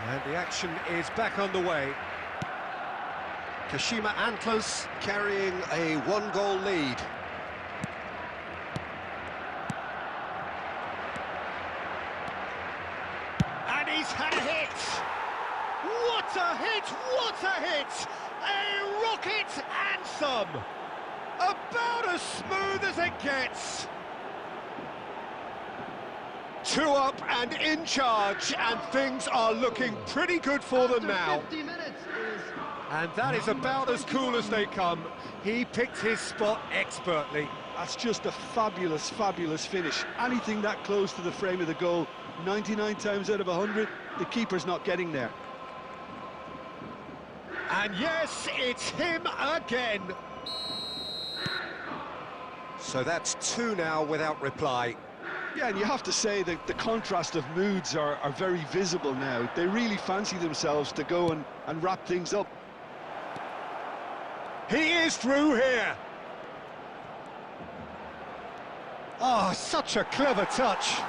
And the action is back on the way. Kashima Antlers carrying a one-goal lead. And he's had a hit! What a hit! What a hit! A rocket anthem! About as smooth as it gets! 2 up and in charge, and things are looking pretty good for them now. And that is about as cool as they come. He picked his spot expertly. That's just a fabulous, fabulous finish. Anything that close to the frame of the goal, 99 times out of 100, the keeper's not getting there. And yes, it's him again. So that's 2 now without reply. Yeah, and you have to say that the contrast of moods are very visible now. They really fancy themselves to go and wrap things up. He is through here. Oh, such a clever touch.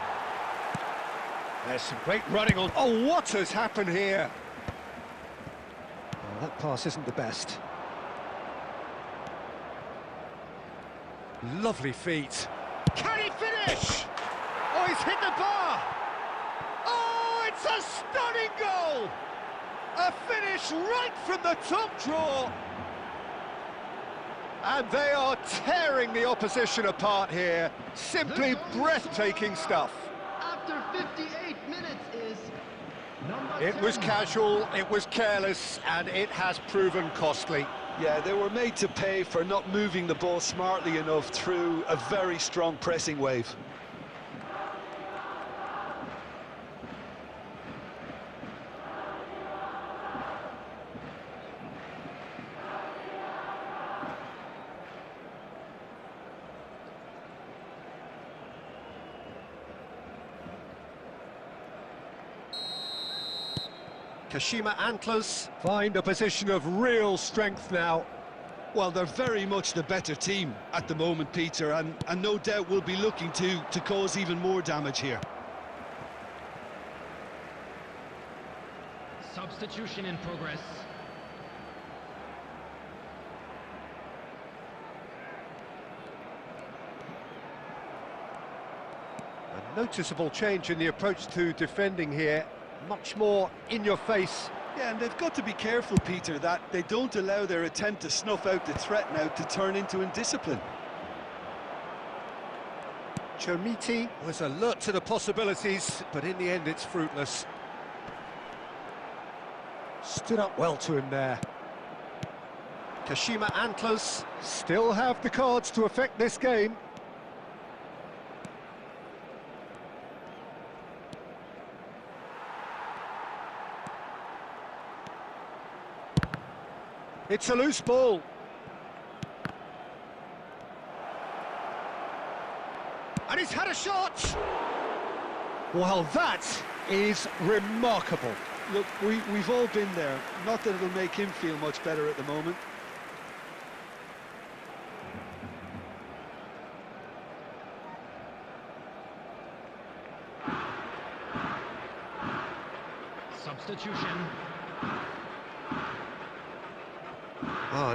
There's some great running on. Oh, what has happened here? Oh, that pass isn't the best. Lovely feet. Can he finish? Oh, he's hit the bar! Oh, it's a stunning goal! A finish right from the top draw! And they are tearing the opposition apart here. Simply breathtaking stuff. After 58 minutes is number It 10. was casual, it was careless, and it has proven costly. Yeah, they were made to pay for not moving the ball smartly enough through a very strong pressing wave. Kashima Antlers find a position of real strength now. Well, they're very much the better team at the moment, Peter, and no doubt will be looking to cause even more damage here. Substitution in progress. Noticeable change in the approach to defending here. Much more in your face. Yeah, and they've got to be careful, Peter, that they don't allow their attempt to snuff out the threat now to turn into indiscipline. Chomiti was alert to the possibilities, but in the end it's fruitless. Stood up well to him there. Kashima Antlers still have the cards to affect this game. It's a loose ball. And he's had a shot! Well, that is remarkable. Look, we've all been there. Not that it'll make him feel much better at the moment. Substitution.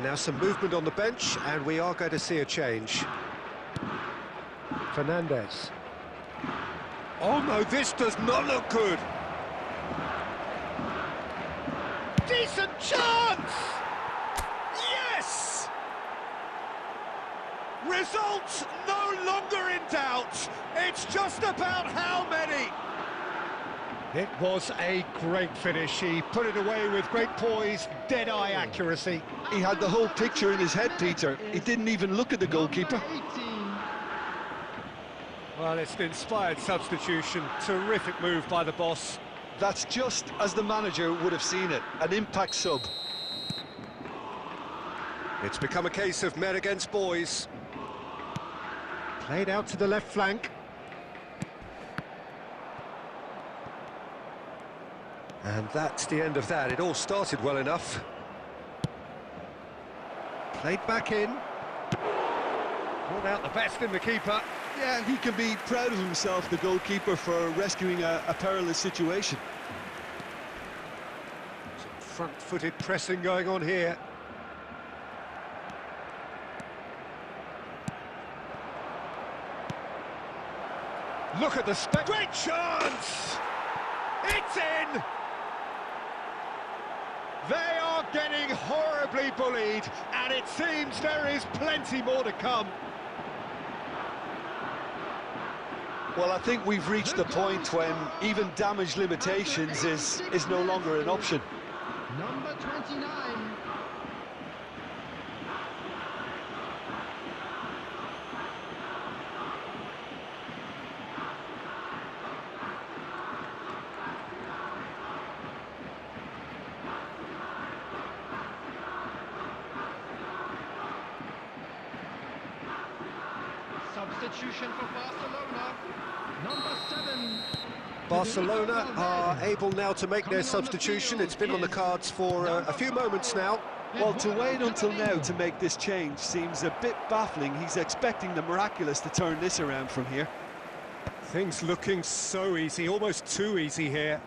Now some movement on the bench, and we are going to see a change. Fernandez. Oh no, this does not look good. Decent chance! Yes! Results no longer in doubt. It's just about how many. It was a great finish. He put it away with great poise, dead-eye accuracy. He had the whole picture in his head, Peter. He didn't even look at the goalkeeper. Well, it's an inspired substitution. Terrific move by the boss. That's just as the manager would have seen it, an impact sub. It's become a case of men against boys. Played out to the left flank. And that's the end of that. It all started well enough. Played back in. Brought out the best in the keeper. Yeah, he can be proud of himself, the goalkeeper, for rescuing a perilous situation. Some front-footed pressing going on here. Look at the great chance! It's in! They are getting horribly bullied, and it seems there is plenty more to come. Well, I think we've reached the point when even damage limitations is no longer an option. Number 29. Substitution for Barcelona. Number 7. Barcelona are able now to make their substitution. It's been on the cards for a few moments now. Well, to wait until now to make this change seems a bit baffling. He's expecting the miraculous to turn this around from here. Things looking so easy, almost too easy here.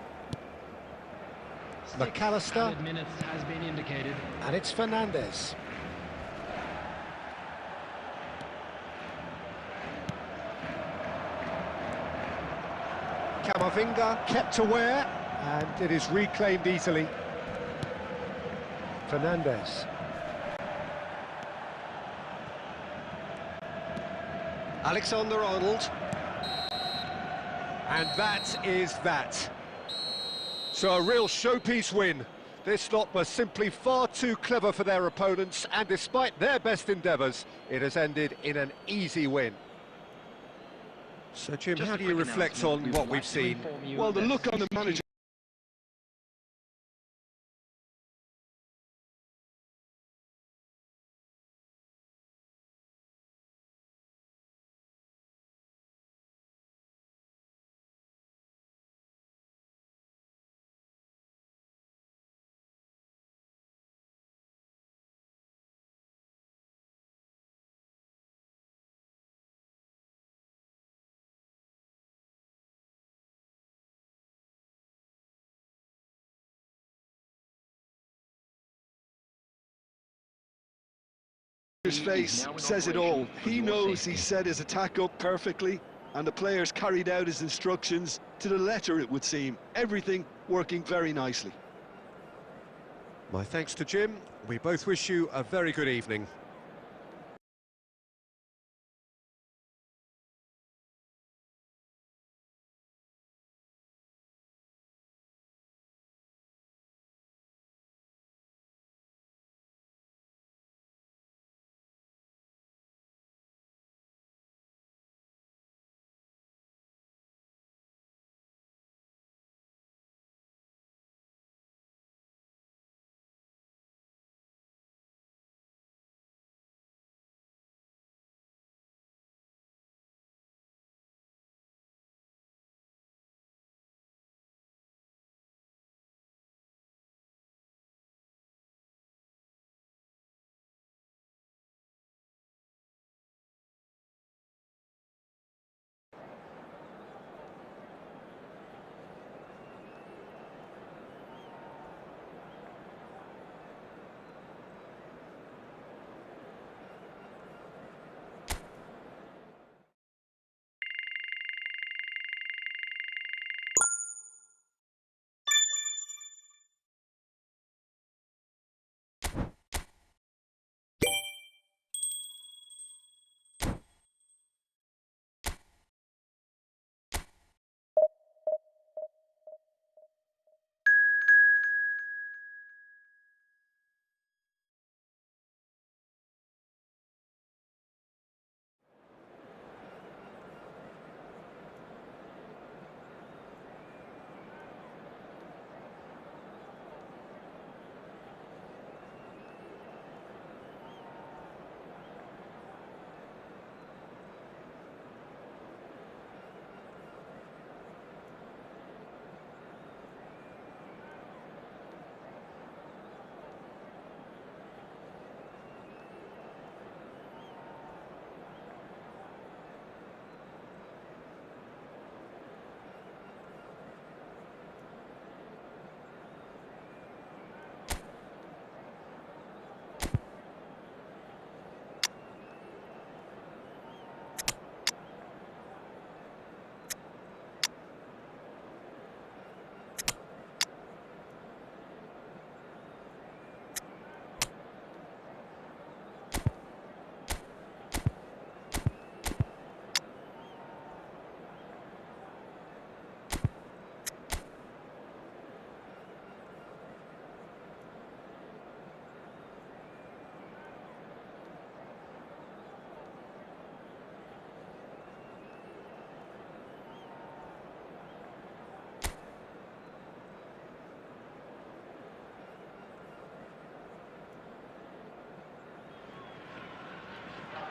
McAllister. Added minutes has been indicated. And it's Fernandez. Camavinga kept aware, and it is reclaimed easily. Fernandez. Alexander-Arnold. And that is that. So a real showpiece win. This lot was simply far too clever for their opponents, and despite their best endeavours, it has ended in an easy win. So, Jim, how do you reflect on what we've seen? Well, the look on the manager... His face says it all. He knows he set his attack up perfectly, and the players carried out his instructions to the letter, it would seem. Everything working very nicely. My thanks to Jim. We both wish you a very good evening.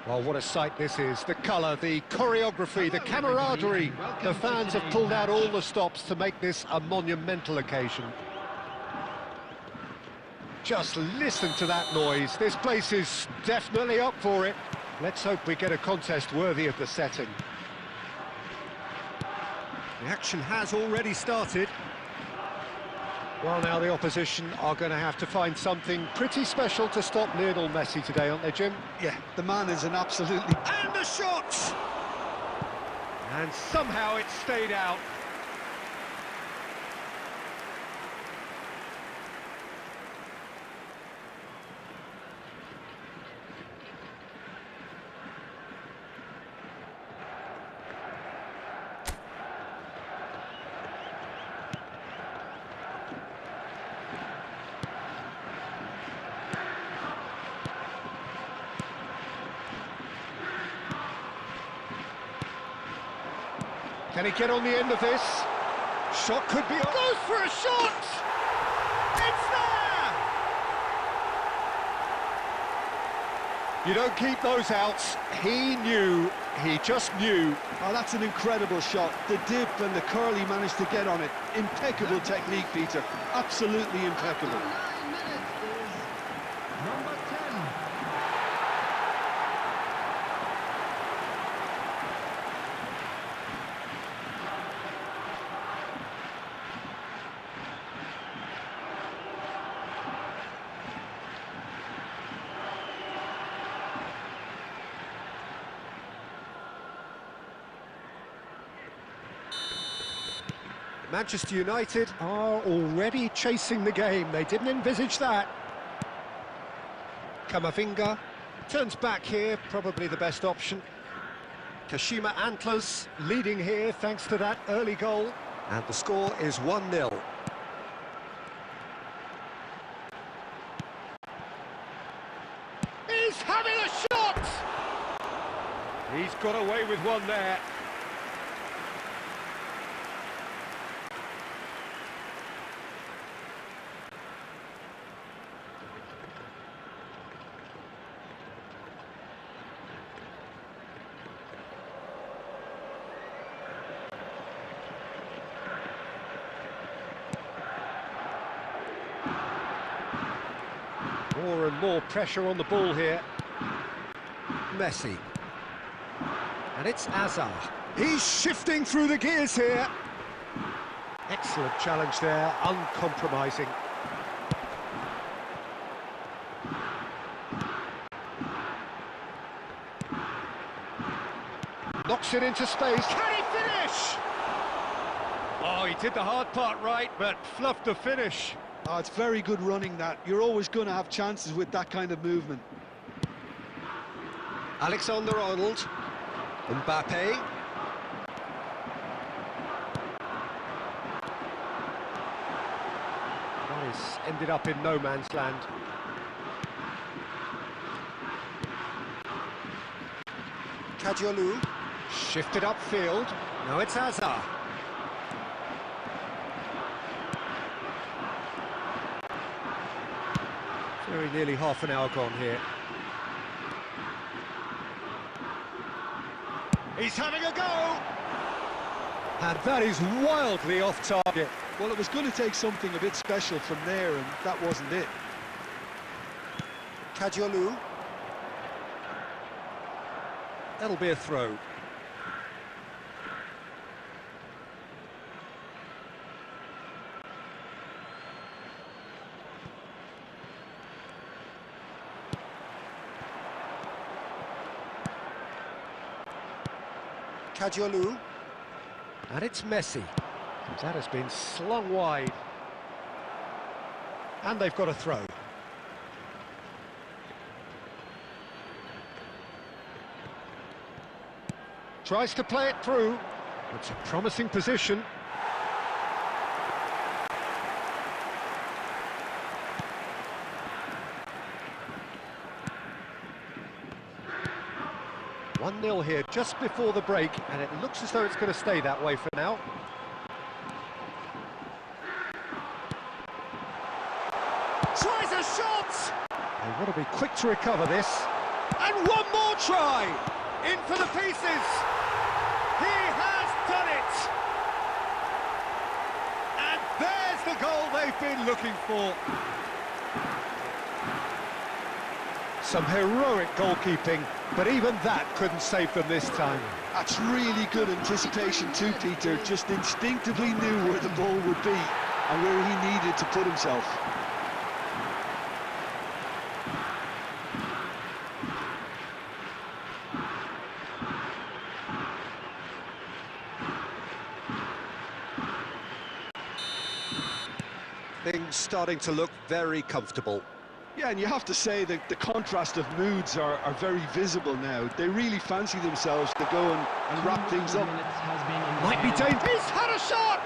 Well, what a sight this is. The colour, the choreography, the camaraderie. The fans have pulled out all the stops to make this a monumental occasion. Just listen to that noise. This place is definitely up for it. Let's hope we get a contest worthy of the setting. The action has already started. Well, now the opposition are going to have to find something pretty special to stop Lionel Messi today, aren't they, Jim? Yeah, the man is an absolutely... And the shot! And somehow it stayed out. Can he get on the end of this? Shot could be... Goes for a shot! It's there! You don't keep those outs. He just knew. Oh, that's an incredible shot. The dip and the curl he managed to get on it. Impeccable technique, Peter. Absolutely impeccable. 9 minutes is number 10. Manchester United are already chasing the game. They didn't envisage that. Kamavinga turns back here, probably the best option. Kashima Antlers leading here thanks to that early goal. And the score is 1-0. He's having a shot! He's got away with one there. More and more pressure on the ball here. Messi. And it's Azar. He's shifting through the gears here. Excellent challenge there, uncompromising. Knocks it into space. Can he finish? Oh, he did the hard part right, but fluffed the finish. Oh, it's very good running, that. You're always going to have chances with that kind of movement. Alexander-Arnold. Mbappe. That is ended up in no man's land. Kadiolu. Shifted upfield. Now it's Azar. Very nearly half an hour gone here. He's having a go! And that is wildly off target. Well, it was going to take something a bit special from there, and that wasn't it. Kadiolu. That'll be a throw. Kadiolu. And it's Messi. That has been slung wide. And they've got a throw. Tries to play it through. It's a promising position. One 1-0 here just before the break, and it looks as though it's going to stay that way for now. Tries a shot! They want to be quick to recover this. And one more try! In for the pieces! He has done it! And there's the goal they've been looking for. Some heroic goalkeeping, but even that couldn't save them this time. That's really good anticipation too, Peter. Just instinctively knew where the ball would be and where he needed to put himself. Things starting to look very comfortable. Yeah, and you have to say that the contrast of moods are very visible now. They really fancy themselves to go and wrap things up. Might be dangerous. He's had a shot!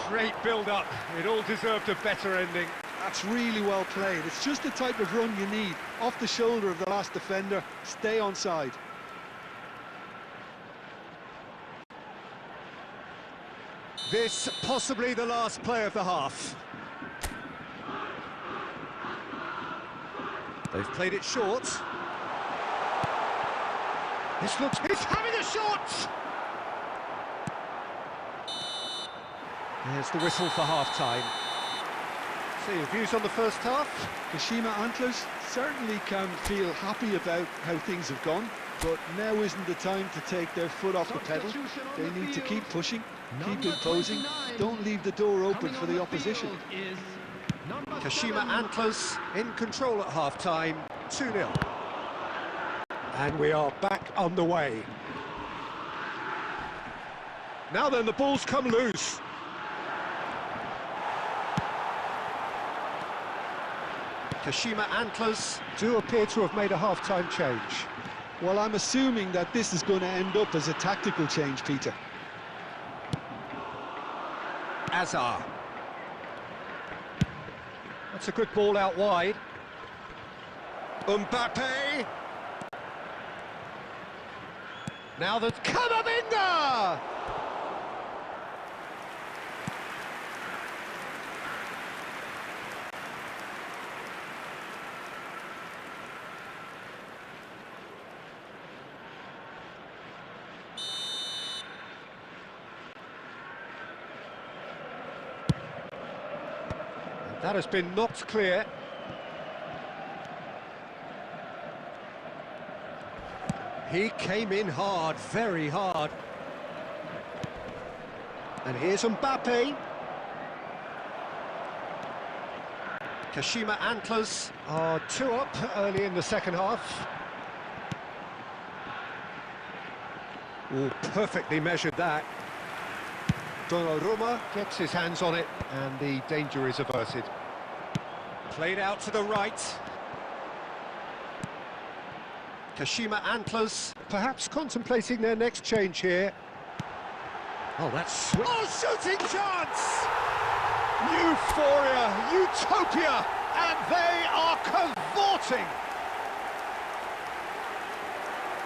Great build-up. It all deserved a better ending. That's really well played. It's just the type of run you need. Off the shoulder of the last defender, stay onside. This possibly the last play of the half. They've played it short. This looks... He's having a shot! There's the whistle for half-time. So your views on the first half? Kashima Antlers certainly can feel happy about how things have gone, but now isn't the time to take their foot off the pedal. They need to keep pushing, keep imposing, don't leave the door open for the opposition. Kashima Antlers in control at half-time, 2-0. And we are back on the way. Now then, the ball's come loose. Kashima Antlers do appear to have made a half-time change. Well, I'm assuming that this is going to end up as a tactical change, Peter. Azar. That's a good ball out wide. Mbappe. Now that's Camavinga! That has been knocked clear. He came in hard, very hard. And here's Mbappe. Kashima Antlers are 2 up early in the second half. Oh, perfectly measured that. Donnarumma gets his hands on it, and the danger is averted. Played out to the right. Kashima Antlers perhaps contemplating their next change here. Oh, that's... Oh, shooting chance! Euphoria, utopia, and they are cavorting!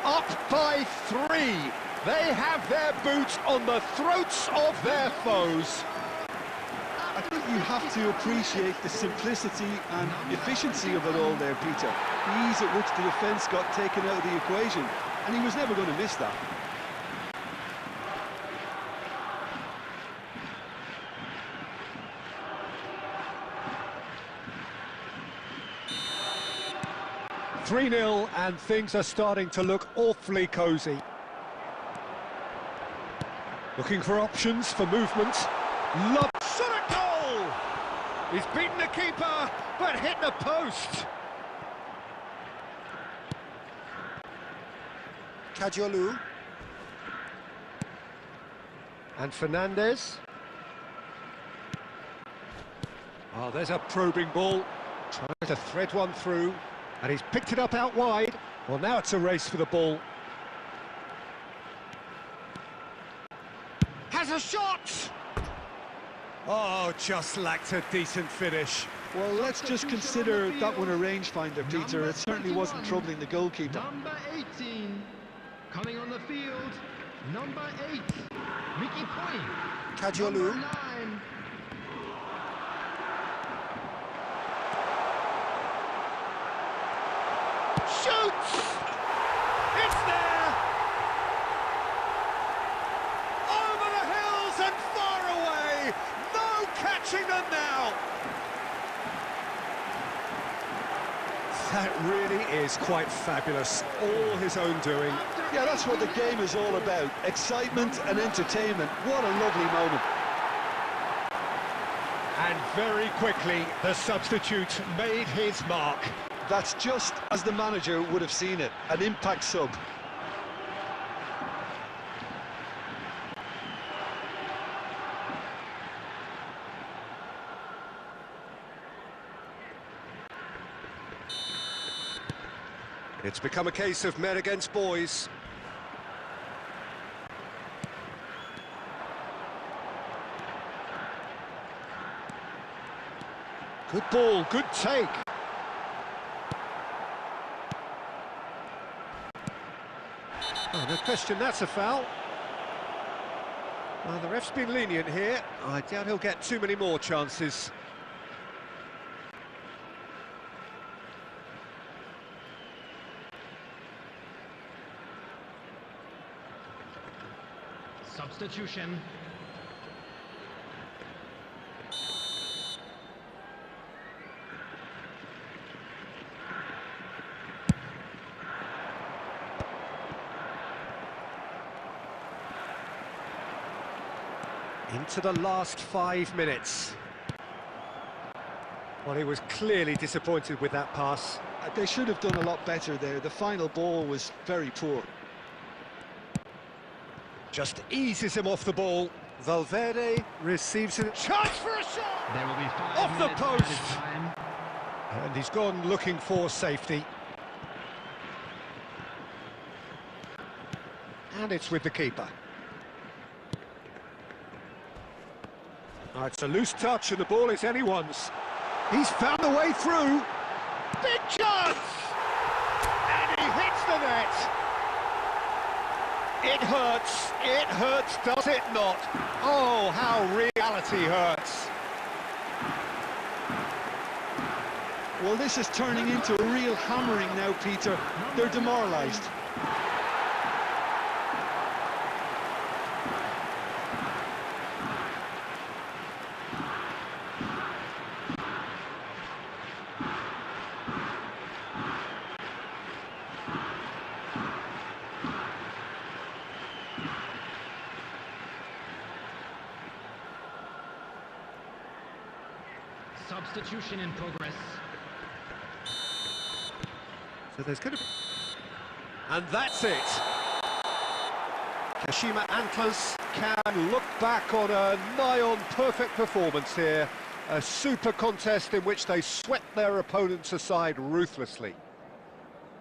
Up by 3. They have their boots on the throats of their foes. I think you have to appreciate the simplicity and efficiency of it all there, Peter. The ease at which the defence got taken out of the equation, and he was never going to miss that. "3-0, and things are starting to look awfully cosy. Looking for options for movement. Love shot at goal! He's beaten the keeper, but hit the post. Kajolu. And Fernandez. Oh, there's a probing ball. Trying to thread one through. And he's picked it up out wide. Well, now it's a race for the ball. Has a shot! Oh, just lacked a decent finish. Well, let's just consider that one a rangefinder, Peter. It certainly wasn't troubling the goalkeeper. Number 18, coming on the field, number 8, Ricky Point. Kajolu. Number 9. Shoots! It's there! Over the hills and far away! No catching them now! That really is quite fabulous. All his own doing. Yeah, that's what the game is all about. Excitement and entertainment. What a lovely moment. And very quickly, the substitute made his mark. That's just as the manager would have seen it, an impact sub. It's become a case of men against boys. Good ball, good take. Oh, no question, that's a foul. Well, the ref's been lenient here. I doubt he'll get too many more chances. Substitution. Into the last 5 minutes. Well, he was clearly disappointed with that pass. They should have done a lot better there. The final ball was very poor. Just eases him off the ball. Valverde receives a chance for a shot! There will be 5 Off the minutes post! added time. And he's gone looking for safety. And it's with the keeper. Oh, it's a loose touch and the ball is anyone's. He's found a way through. Big chance! And he hits the net. It hurts, does it not? Oh, how reality hurts. Well, this is turning into a real hammering now, Peter. They're demoralised. Substitution in progress. So there's going to be... And that's it. Kashima Antlers can look back on a nigh-on perfect performance here. A super contest in which they swept their opponents aside ruthlessly.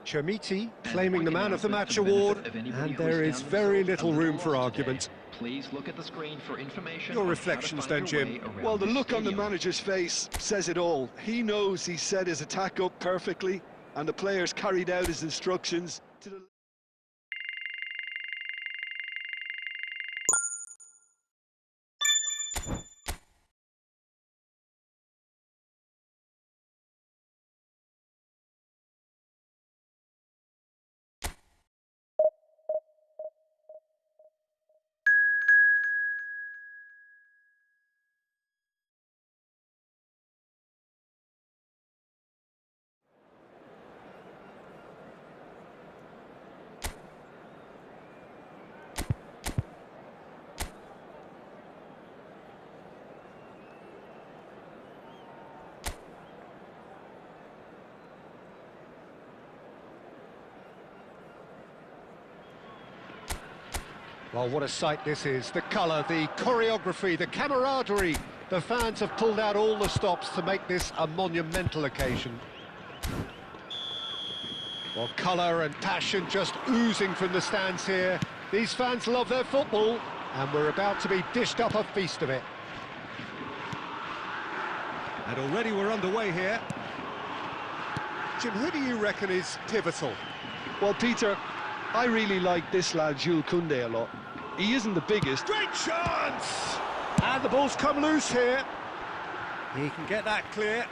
Chermiti claiming the Man of the Match award, and there is very little room for argument. Please look at the screen for information. Your reflections then, Jim? Well, the look on the manager's face says it all. He knows he set his attack up perfectly, and the players carried out his instructions to the... Well, what a sight this is. The colour, the choreography, the camaraderie. The fans have pulled out all the stops to make this a monumental occasion. Well, colour and passion just oozing from the stands here. These fans love their football, and we're about to be dished up a feast of it. And already we're underway here. Jim, who do you reckon is pivotal? Well, Peter, I really like this lad, Jules Koundé, a lot. He isn't the biggest. Great chance! And the ball's come loose here. He can get that clear.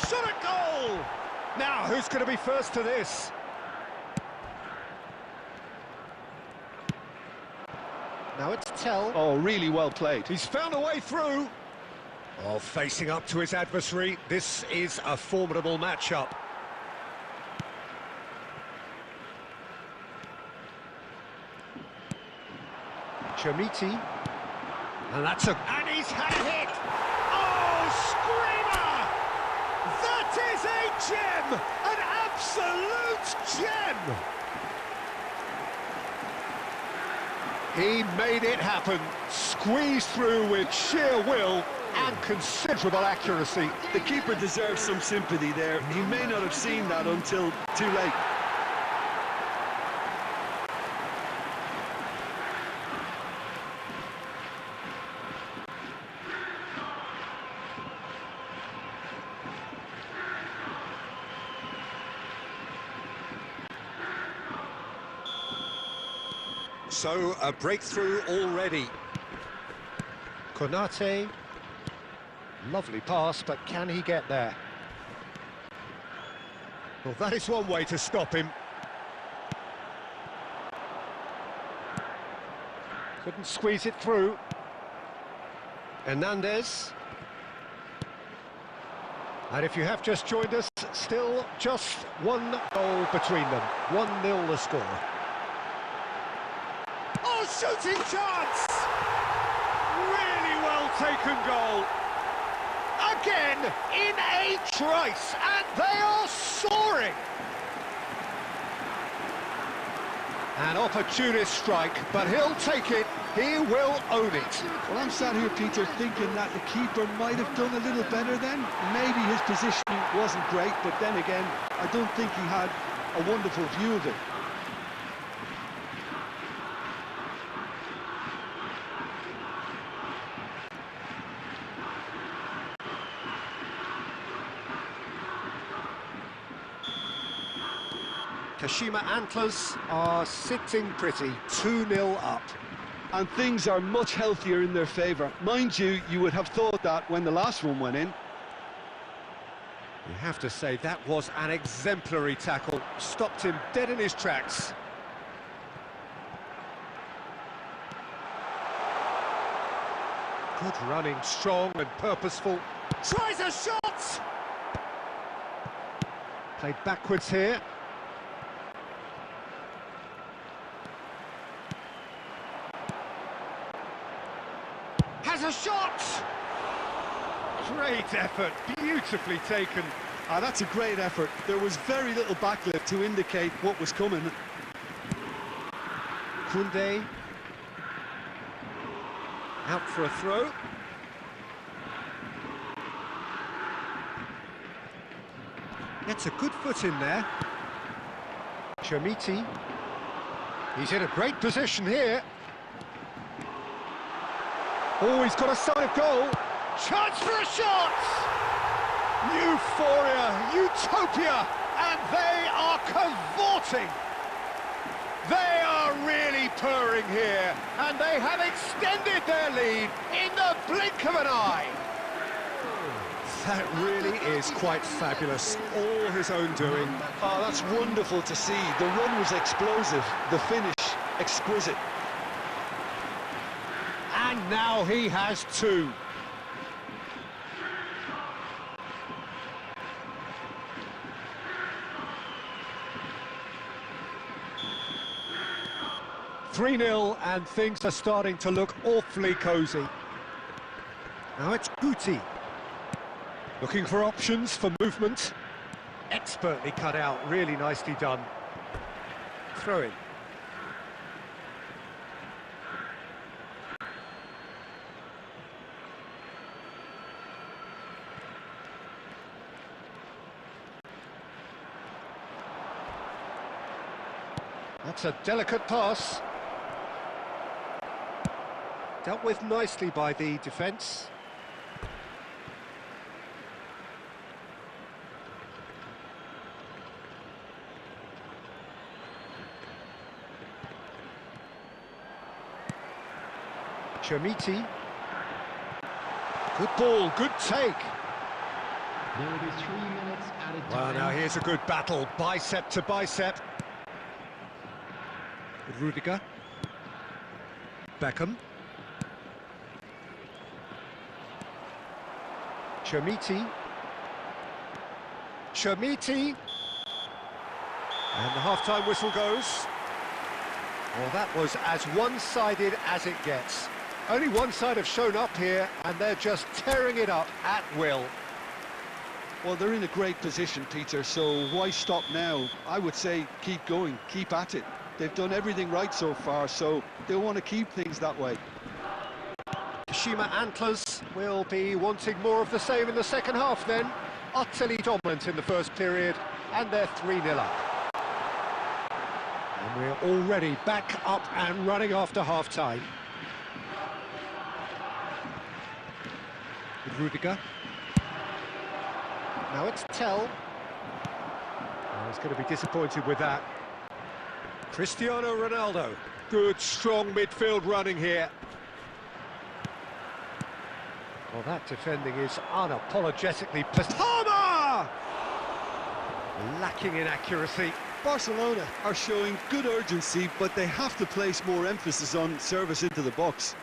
Shot at goal! Now, who's going to be first to this? Now it's Tell. Oh, really well played. He's found a way through. Oh, facing up to his adversary. This is a formidable matchup. Chermiti. And that's a... And he's had a hit! Oh, screamer! That is a gem! An absolute gem! He made it happen. Squeezed through with sheer will and considerable accuracy. The keeper deserves some sympathy there. He may not have seen that until too late. So, a breakthrough already. Konate. Lovely pass, but can he get there? Well, that is one way to stop him. Couldn't squeeze it through. Hernandez. And if you have just joined us, still just one goal between them. 1-0 the score. Oh, shooting chance! Really well taken goal. Again, in a trice, and they are soaring. An opportunist strike, but he'll take it. He will own it. Well, I'm sat here, Peter, thinking that the keeper might have done a little better then. Maybe his positioning wasn't great, but then again, I don't think he had a wonderful view of it. Kashima Antlers are sitting pretty, 2-0 up. And things are much healthier in their favour. Mind you, you would have thought that when the last one went in. You have to say that was an exemplary tackle. Stopped him dead in his tracks. Good running, strong and purposeful. Tries a shot! Played backwards here. Has a shot! Great effort, beautifully taken. That's a great effort. There was very little backlift to indicate what was coming. Koundé. Out for a throw. Gets a good foot in there. Chermiti. He's in a great position here. Oh, he's got a sign of goal. Chance for a shot! Euphoria, utopia, and they are cavorting. They are really purring here, and they have extended their lead in the blink of an eye. That really is quite fabulous, all his own doing. Oh, that's wonderful to see. The run was explosive, the finish exquisite. And now he has two. (3-0) and things are starting to look awfully cosy. Now it's Guti. Looking for options for movement. Expertly cut out, really nicely done. Throw in. That's a delicate pass. Dealt with nicely by the defence. Chermiti. Good ball, good take. There will be 3 minutes added time. Well, now here's a good battle, bicep to bicep. Rudiger. Beckham. Chermiti. Chermiti. And the half-time whistle goes. Well, that was as one-sided as it gets. Only one side have shown up here, and they're just tearing it up at will. Well, they're in a great position, Peter, so why stop now? I would say keep going, keep at it. They've done everything right so far, so they want to keep things that way. Kashima Antlers will be wanting more of the same in the second half then. Utterly dominant in the first period, and they're 3-0 up. And we're already back up and running after half-time. Rudiger. Now it's Tell. Oh, he's going to be disappointed with that. Cristiano Ronaldo. Good, strong midfield running here. Well, that defending is unapologetically... Palmer! Lacking in accuracy. Barcelona are showing good urgency, but they have to place more emphasis on service into the box.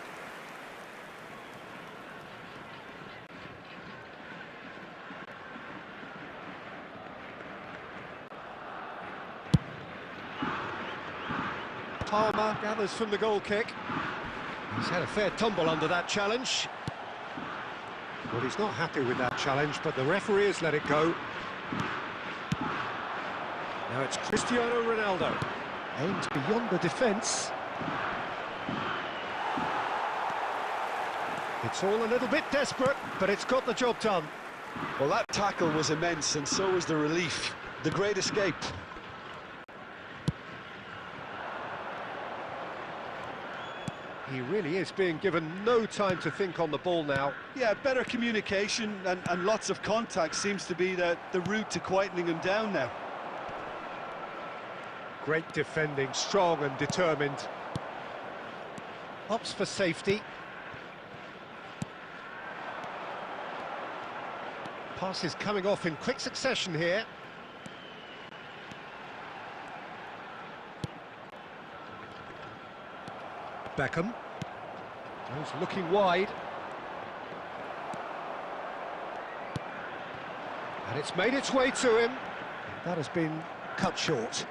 Palmer gathers from the goal kick. He's had a fair tumble under that challenge. Well, he's not happy with that challenge, but the referee has let it go. Now it's Cristiano Ronaldo. Aimed beyond the defence. It's all a little bit desperate, but it's got the job done. Well, that tackle was immense, and so was the relief. The great escape. He really is being given no time to think on the ball now. Yeah, better communication and lots of contact seems to be the route to quietening him down now. Great defending, strong and determined. Opts for safety. Passes coming off in quick succession here. Beckham. Goes looking wide. And it's made its way to him. That has been cut short.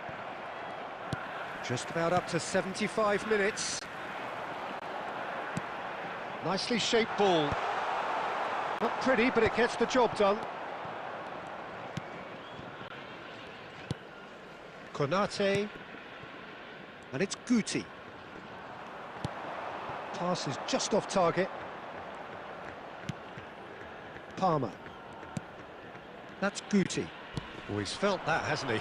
Just about up to 75 minutes. Nicely shaped ball. Not pretty, but it gets the job done. Konate. And it's Guti. Pass is just off target. Palmer. That's Guti. Oh, he's felt that, hasn't he?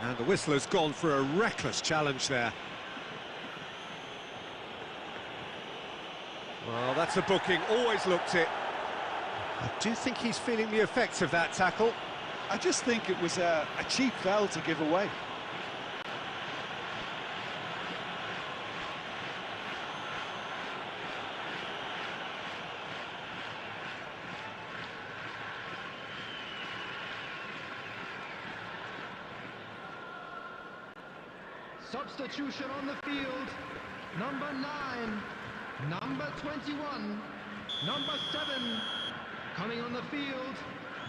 And the whistler's gone for a reckless challenge there. Well, that's a booking, always looked it. I do think he's feeling the effects of that tackle. I just think it was a cheap foul to give away. Substitution on the field. Number 9, number 21, number 7. Coming on the field,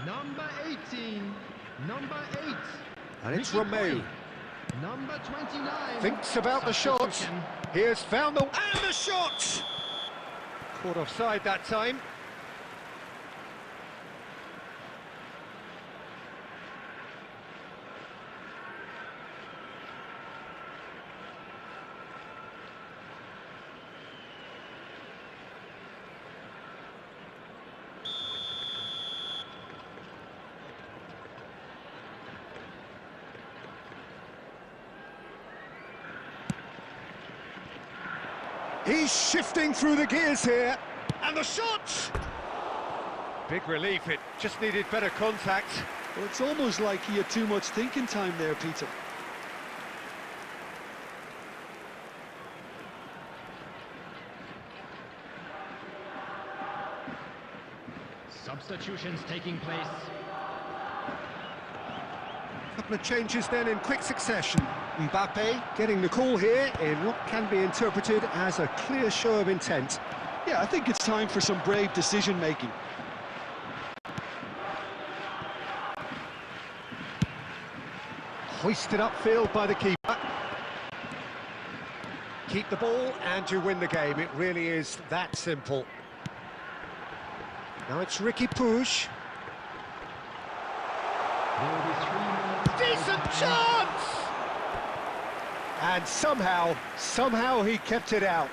number 18, number 8. And it's Romeu. Number 29. Thinks about the shot. He has found the... And the shot! Caught offside that time. He's shifting through the gears here, and the shot! Big relief, it just needed better contact. Well, it's almost like he had too much thinking time there, Peter. Substitutions taking place. Couple of changes then in quick succession. Mbappe getting the call here in what can be interpreted as a clear show of intent. Yeah, I think it's time for some brave decision-making. Hoisted upfield by the keeper. Keep the ball and you win the game. It really is that simple. Now it's Ricky Puig. Decent chance! And somehow he kept it out.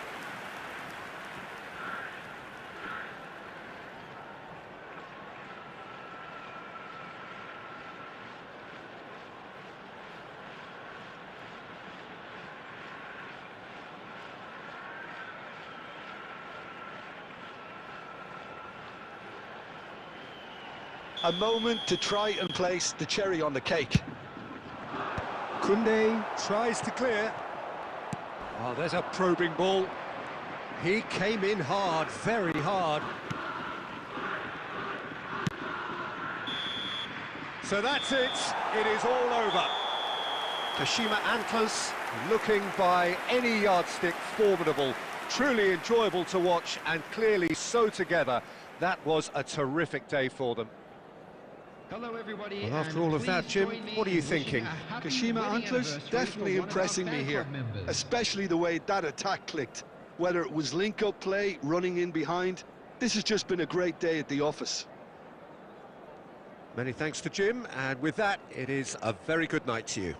A moment to try and place the cherry on the cake. Koundé tries to clear. Oh, there's a probing ball. He came in hard, very hard. So that's it. It is all over. Kashima Antlers looking by any yardstick formidable. Truly enjoyable to watch and clearly so together. That was a terrific day for them. Hello everybody. Well, after all of that, Jim, what are you thinking? Kashima Antlers definitely impressing me here, especially the way that attack clicked. Whether it was link-up play, running in behind, this has just been a great day at the office. Many thanks to Jim, and with that, it is a very good night to you.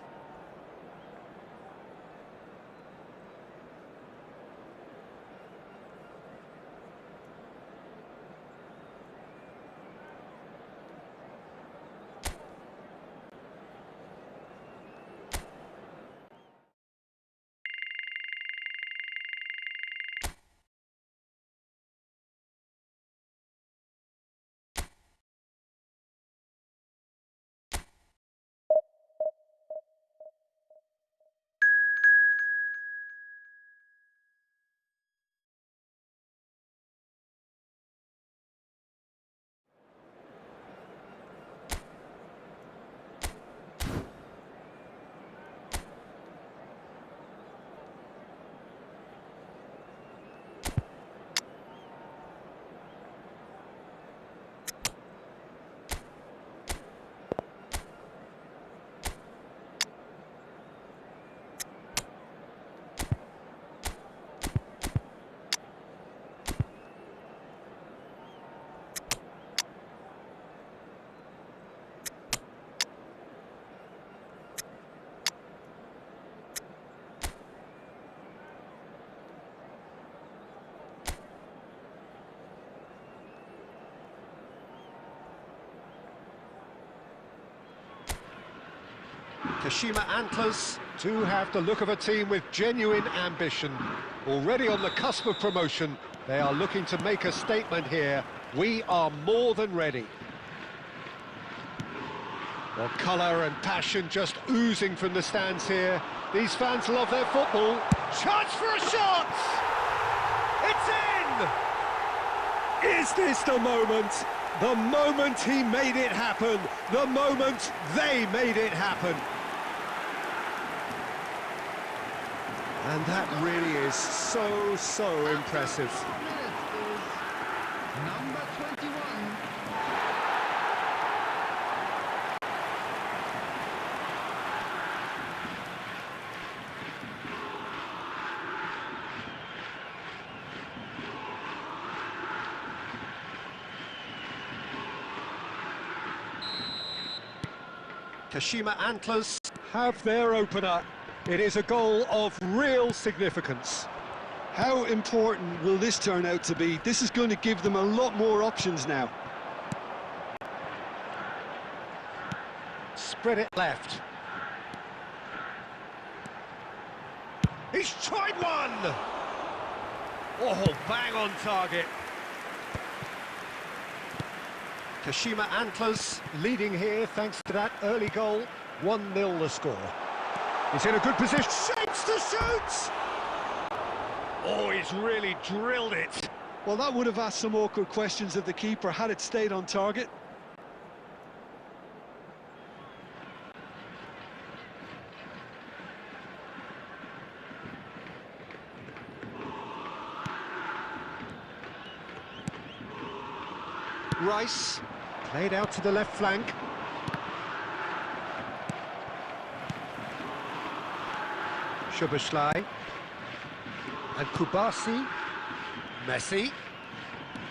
Kashima Antlers do have the look of a team with genuine ambition. Already on the cusp of promotion, they are looking to make a statement here. We are more than ready. Well, colour and passion just oozing from the stands here. These fans love their football. Chance for a shot! It's in! Is this the moment? The moment he made it happen. The moment they made it happen. And that really is so impressive. Number 21. Kashima Antlers have their opener. It is a goal of real significance. How important will this turn out to be? This is going to give them a lot more options now. Spread it left. He's tried one! Oh, bang on target. Kashima Antlers leading here thanks to that early goal. 1-0 the score. He's in a good position. Shapes to shoot! Oh, he's really drilled it. Well, that would have asked some awkward questions of the keeper had it stayed on target. Rice, played out to the left flank. Szoboszlai. And Kubasi. Messi.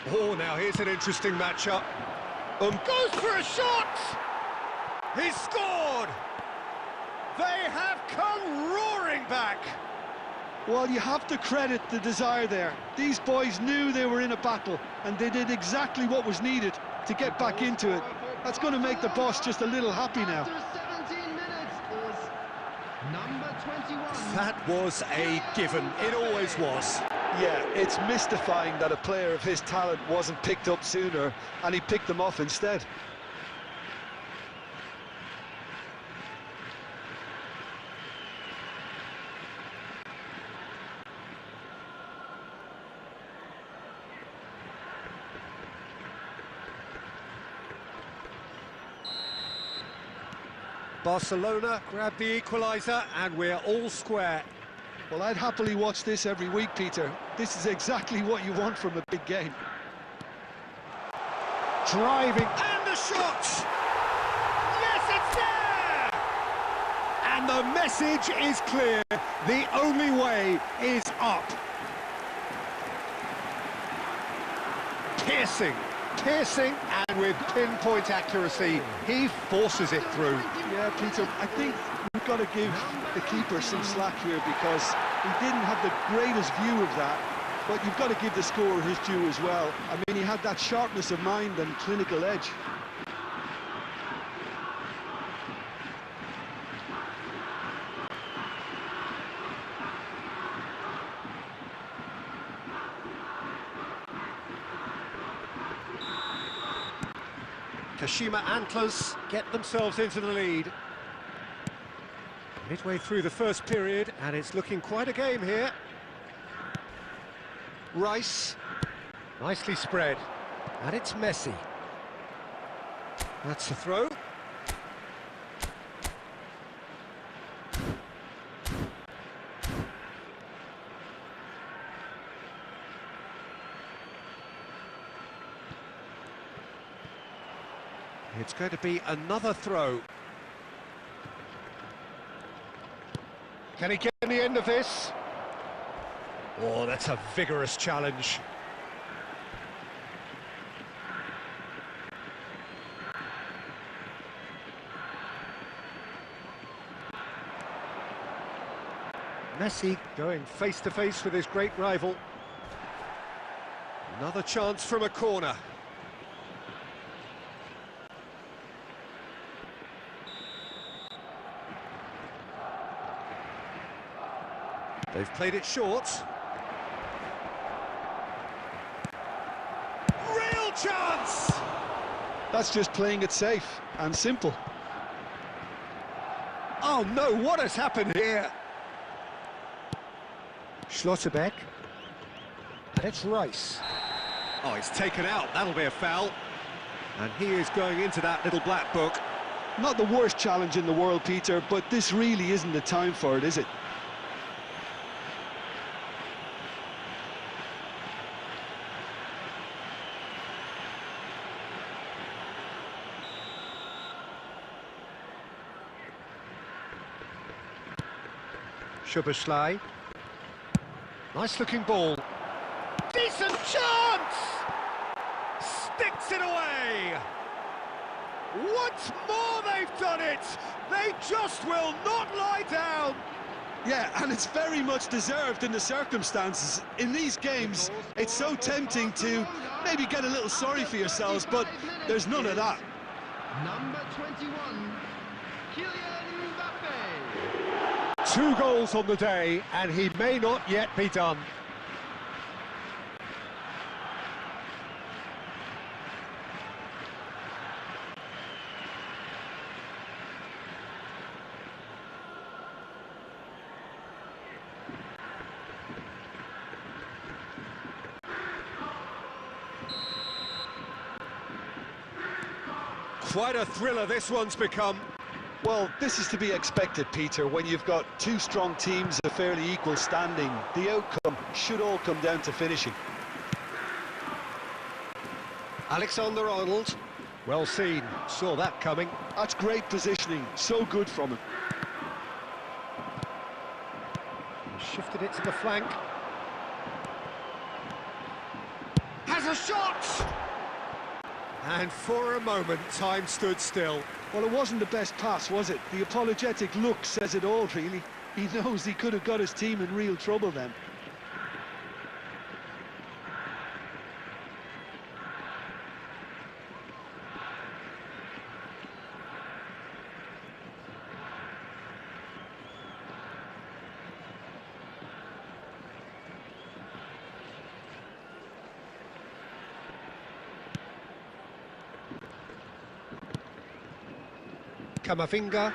Oh, now here's an interesting matchup. Goes for a shot! He's scored! They have come roaring back! Well, you have to credit the desire there. These boys knew they were in a battle, and they did exactly what was needed to get back into it. That's going to make the boss just a little happy now. After 17 minutes is number 21. That was a given. It always was. Yeah, it's mystifying that a player of his talent wasn't picked up sooner, and he picked them off instead. Barcelona grab the equaliser, and we're all square. Well, I'd happily watch this every week, Peter. This is exactly what you want from a big game. Driving, and the shot! Yes, it's there! And the message is clear. The only way is up. Piercing, and with pinpoint accuracy, he forces it through. Yeah, Peter, I think we've got to give the keeper some slack here because he didn't have the greatest view of that, but you've got to give the scorer his due as well. I mean, he had that sharpness of mind and clinical edge. Kashima Antlers get themselves into the lead. Midway through the first period, and it's looking quite a game here. Rice, nicely spread, and it's Messi. That's the throw. It's going to be another throw. Can he get in the end of this? Oh, that's a vigorous challenge. Messi going face to face with his great rival. Another chance from a corner. They've played it short. Real chance! That's just playing it safe and simple. Oh no, what has happened here? Schlotterbeck. And it's Rice. Oh, it's taken out, that'll be a foul. And he is going into that little black book. Not the worst challenge in the world, Peter, but this really isn't the time for it, is it? Schuberschlei. Nice looking ball. Decent chance! Sticks it away! Once more they've done it! They just will not lie down! Yeah, and it's very much deserved in the circumstances. In these games, it's so tempting to maybe get a little sorry for yourselves, but there's none of that. Number 21, Kylian Mbappe. 2 goals on the day, and he may not yet be done. Quite a thriller this one's become. Well, this is to be expected, Peter, when you've got two strong teams of fairly equal standing. The outcome should all come down to finishing. Alexander-Arnold, well seen, saw that coming. That's great positioning, so good from him. Shifted it to the flank. Has a shot! And for a moment, time stood still. Well, it wasn't the best pass, was it? The apologetic look says it all, really. He knows he could have got his team in real trouble then. Kamavinga.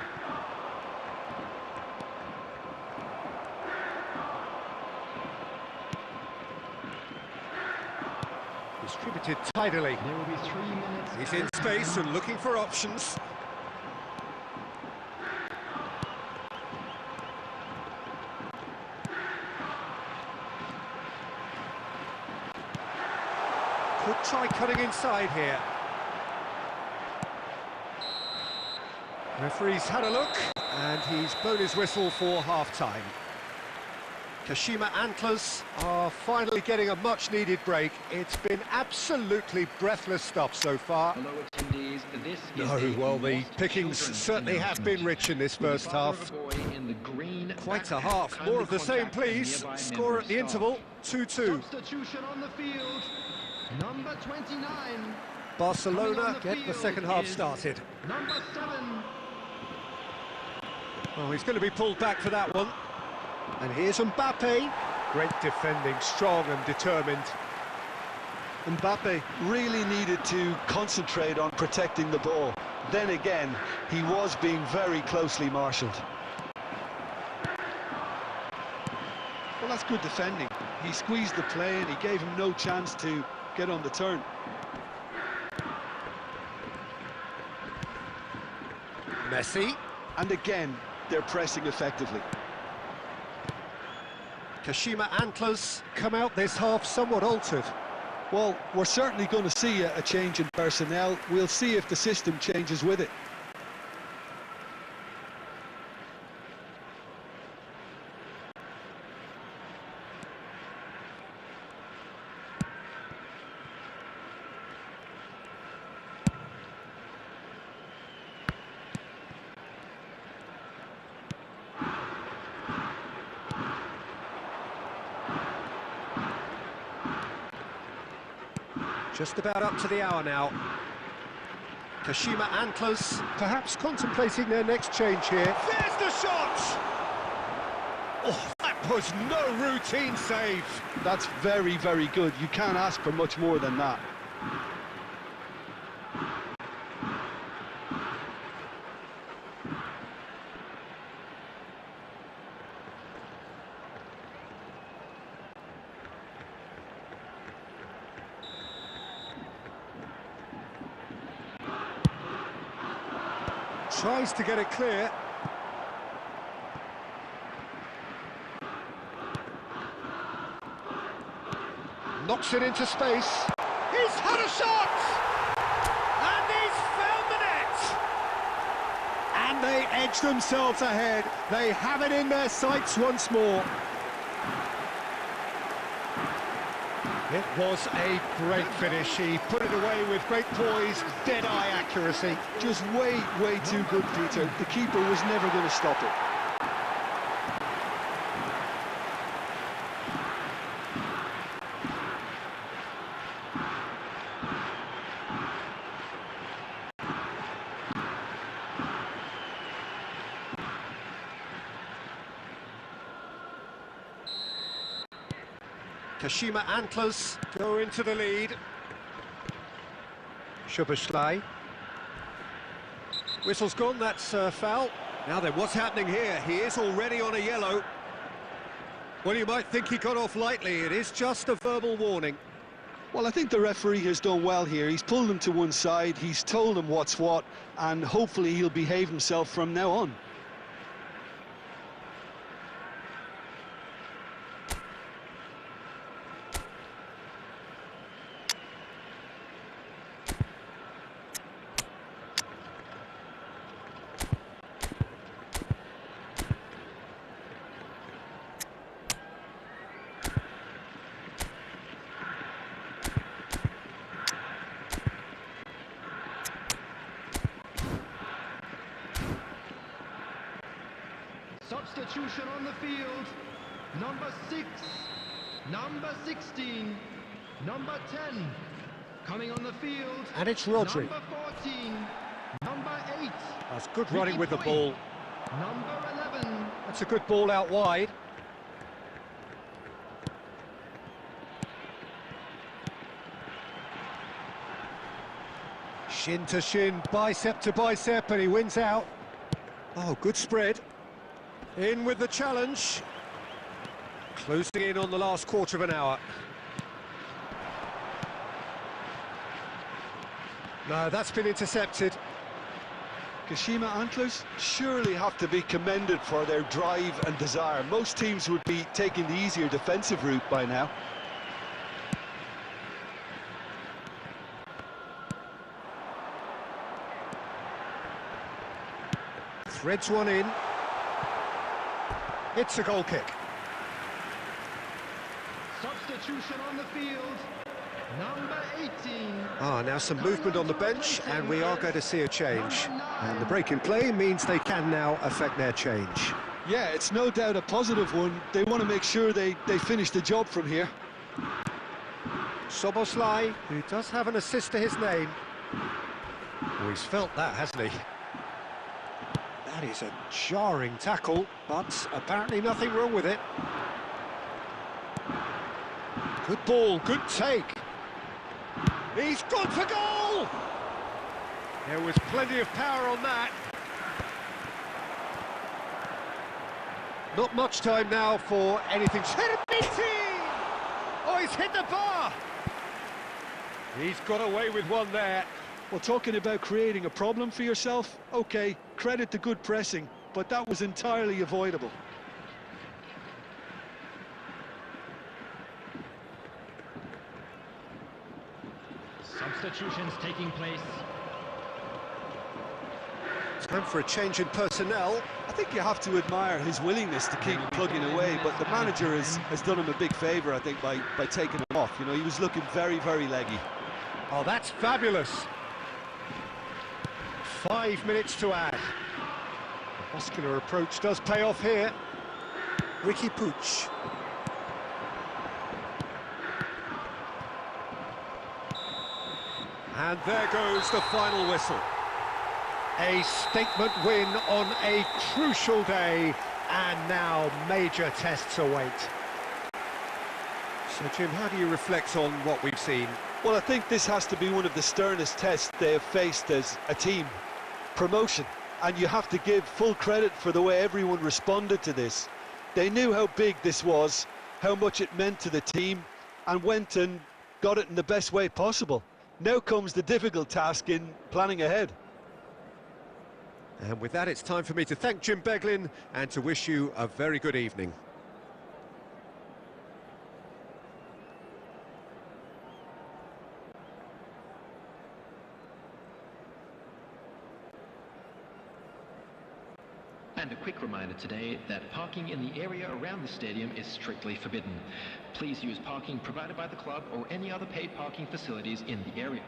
Distributed tidily. There will be 3 minutes. He's in space and looking for options. Could try cutting inside here. Referee's had a look, and he's blown his whistle for half-time. Kashima Antlers are finally getting a much-needed break. It's been absolutely breathless stuff so far. Hello, attendees. This is No, well, the lost pickings children's certainly have been rich in this first half. Quite a half. More of the same, please. Score at the interval, 2-2. Substitution on the field. Number 29. Barcelona get the second half started. Number 7. Oh, he's going to be pulled back for that one. And here's Mbappe. Great defending, strong and determined. Mbappe really needed to concentrate on protecting the ball. Then again, he was being very closely marshalled. Well, that's good defending. He squeezed the play and he gave him no chance to get on the turn. Messi. And again, they're pressing effectively. Kashima Antlers come out this half somewhat altered. Well, we're certainly going to see a change in personnel. We'll see if the system changes with it. Just about up to the hour now. Kashima Antlers perhaps contemplating their next change here. There's the shot! Oh, that was no routine save. That's very, very good. You can't ask for much more than that. Tries to get it clear. Knocks it into space. He's had a shot! And he's found the net! And they edge themselves ahead. They have it in their sights once more. It was a great finish. He put it away with great poise, dead-eye accuracy. Just way, way too good, Peter. The keeper was never going to stop it. Kashima Antlers go into the lead. Szoboszlai. Whistle's gone, that's foul. Now then, what's happening here? He is already on a yellow. Well, you might think he got off lightly. It is just a verbal warning. Well, I think the referee has done well here. He's pulled him to one side, he's told him what's what, and hopefully he'll behave himself from now on. Substitution on the field. Number 6, number 16, number 10. Coming on the field. And it's Rodri. Number 14, number 8. That's good running with the ball. Number 11. That's a good ball out wide. Shin to shin, bicep to bicep, and he wins out. Oh, good spread. In with the challenge. Closing in on the last quarter of an hour. No, that's been intercepted. Kashima Antlers surely have to be commended for their drive and desire. Most teams would be taking the easier defensive route by now. Threads one in. It's a goal kick. Substitution on the field. Number 18. Now some movement on the bench, and we are going to see a change. And the break in play means they can now affect their change. Yeah, it's no doubt a positive one. They want to make sure they finish the job from here. Szoboszlai, who does have an assist to his name. Oh, he's felt that, hasn't he? That is a jarring tackle, but apparently nothing wrong with it. Good ball, good take. He's gone for goal! There was plenty of power on that. Not much time now for anything. Oh, he's hit the bar! He's got away with one there. Well, talking about creating a problem for yourself, okay, credit the good pressing, but that was entirely avoidable. Substitutions taking place. It's time for a change in personnel. I think you have to admire his willingness to keep plugging away, but the manager has done him a big favour, I think, by taking him off. You know, he was looking very, very leggy. Oh, that's fabulous. 5 minutes to add. The muscular approach does pay off here. Ricky Puig. And there goes the final whistle. A statement win on a crucial day And now major tests await. So, Jim, how do you reflect on what we've seen? Well, I think this has to be one of the sternest tests they have faced as a team. Promotion. And you have to give full credit for the way everyone responded to this. They knew how big this was, how much it meant to the team, and went and got it in the best way possible. Now comes the difficult task in planning ahead. And with that, it's time for me to thank Jim Beglin and to wish you a very good evening. And a quick reminder today that parking in the area around the stadium is strictly forbidden. Please use parking provided by the club or any other paid parking facilities in the area.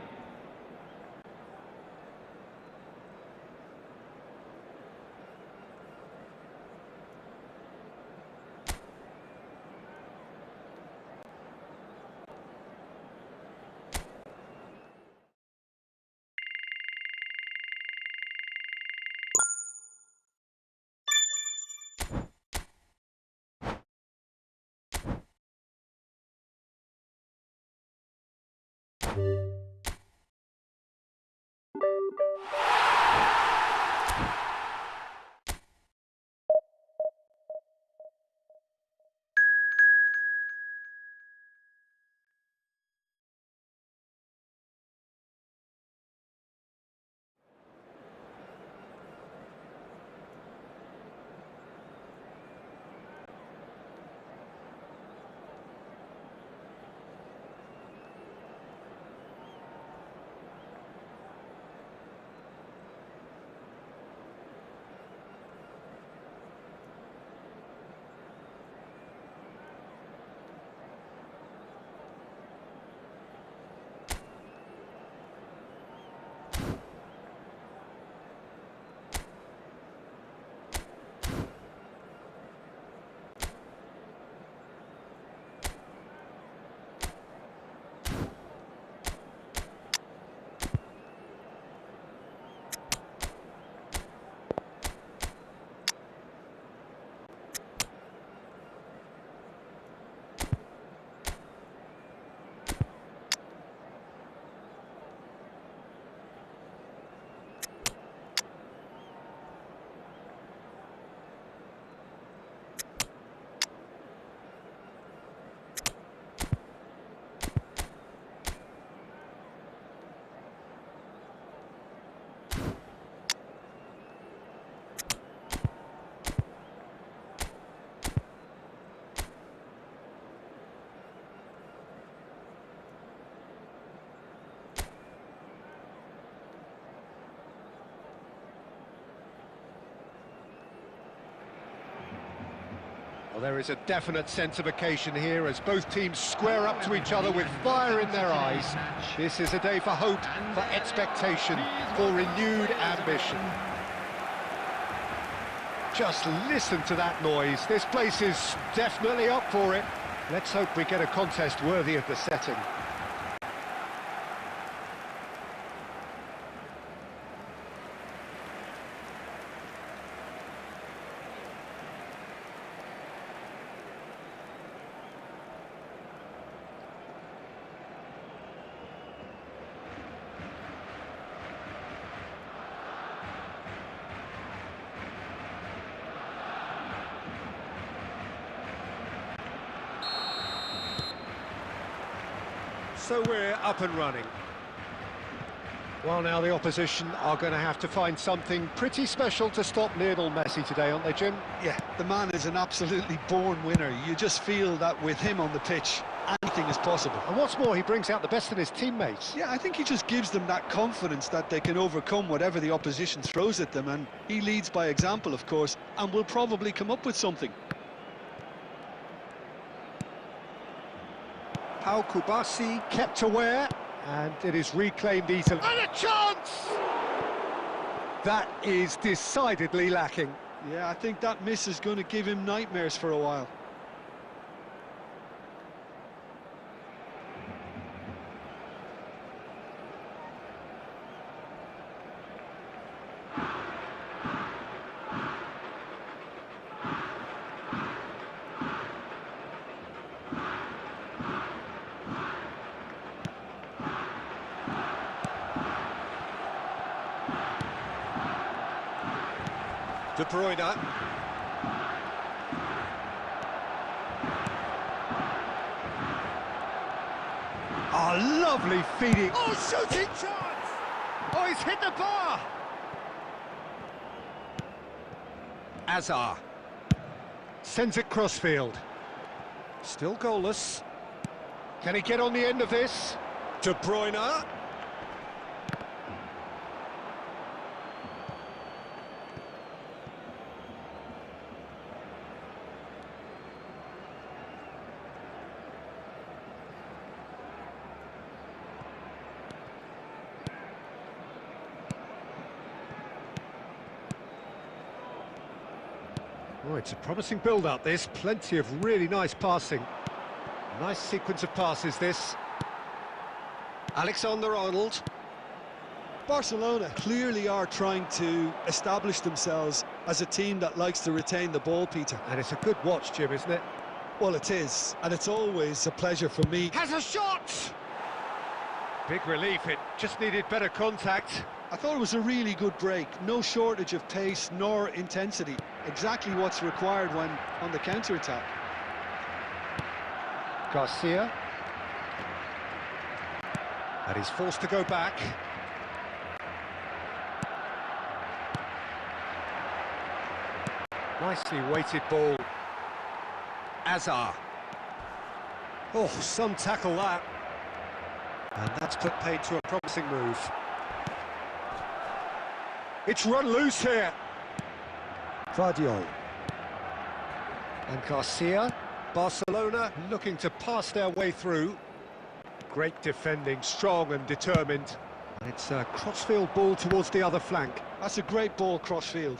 Well, there is a definite sense of occasion here as both teams square up to each other with fire in their eyes. This is a day for hope, for expectation, for renewed ambition. Just listen to that noise. This place is definitely up for it. Let's hope we get a contest worthy of the setting. So we're up and running. Well, now the opposition are going to have to find something pretty special to stop Lionel Messi today, aren't they, Jim? Yeah, the man is an absolutely born winner. You just feel that with him on the pitch, anything is possible. And what's more, he brings out the best in his teammates. Yeah, I think he just gives them that confidence that they can overcome whatever the opposition throws at them, and he leads by example, of course, and will probably come up with something. Pau Kubasi kept aware, and it is reclaimed easily. And a chance! That is decidedly lacking. Yeah, I think that miss is going to give him nightmares for a while. De Bruyne. Oh, lovely feeding. Oh, shooting chance! Oh, he's hit the bar! Azar. Sends it crossfield. Still goalless. Can he get on the end of this? De Bruyne. Oh, it's a promising build-up, this. Plenty of really nice passing. Nice sequence of passes, this. Alexander-Arnold. Barcelona clearly are trying to establish themselves as a team that likes to retain the ball, Peter. And it's a good watch, Jim, isn't it? Well, it is, and it's always a pleasure for me. Has a shot! Big relief, it just needed better contact. I thought it was a really good break. No shortage of pace nor intensity. Exactly what's required when on the counter-attack. Garcia. And he's forced to go back. Nicely weighted ball. Azar. Oh, some tackle that. And that's put paid to a promising move. It's run loose here. Vardiol. And Garcia. Barcelona looking to pass their way through. Great defending, strong and determined. And it's a crossfield ball towards the other flank. That's a great ball crossfield.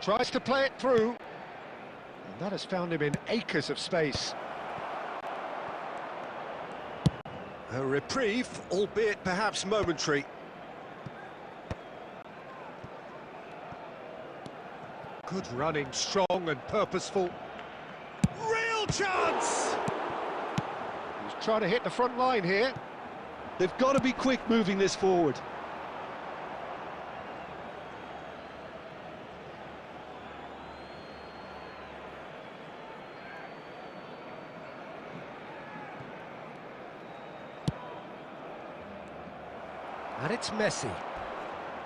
Tries to play it through. And that has found him in acres of space. A reprieve, albeit perhaps momentary. Good running, strong and purposeful. Real chance! He's trying to hit the front line here. They've got to be quick moving this forward. And it's Messi.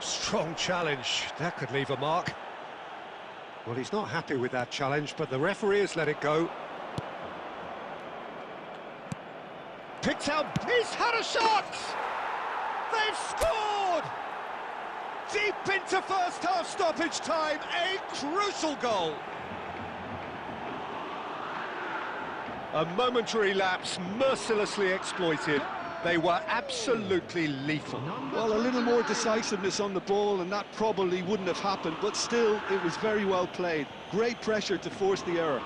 Strong challenge, that could leave a mark. Well, he's not happy with that challenge, but the referee has let it go. Picked out, he's had a shot! They've scored! Deep into first half stoppage time, a crucial goal. A momentary lapse, mercilessly exploited. They were absolutely lethal. Well, a little more decisiveness on the ball and that probably wouldn't have happened, but still, it was very well played. Great pressure to force the error.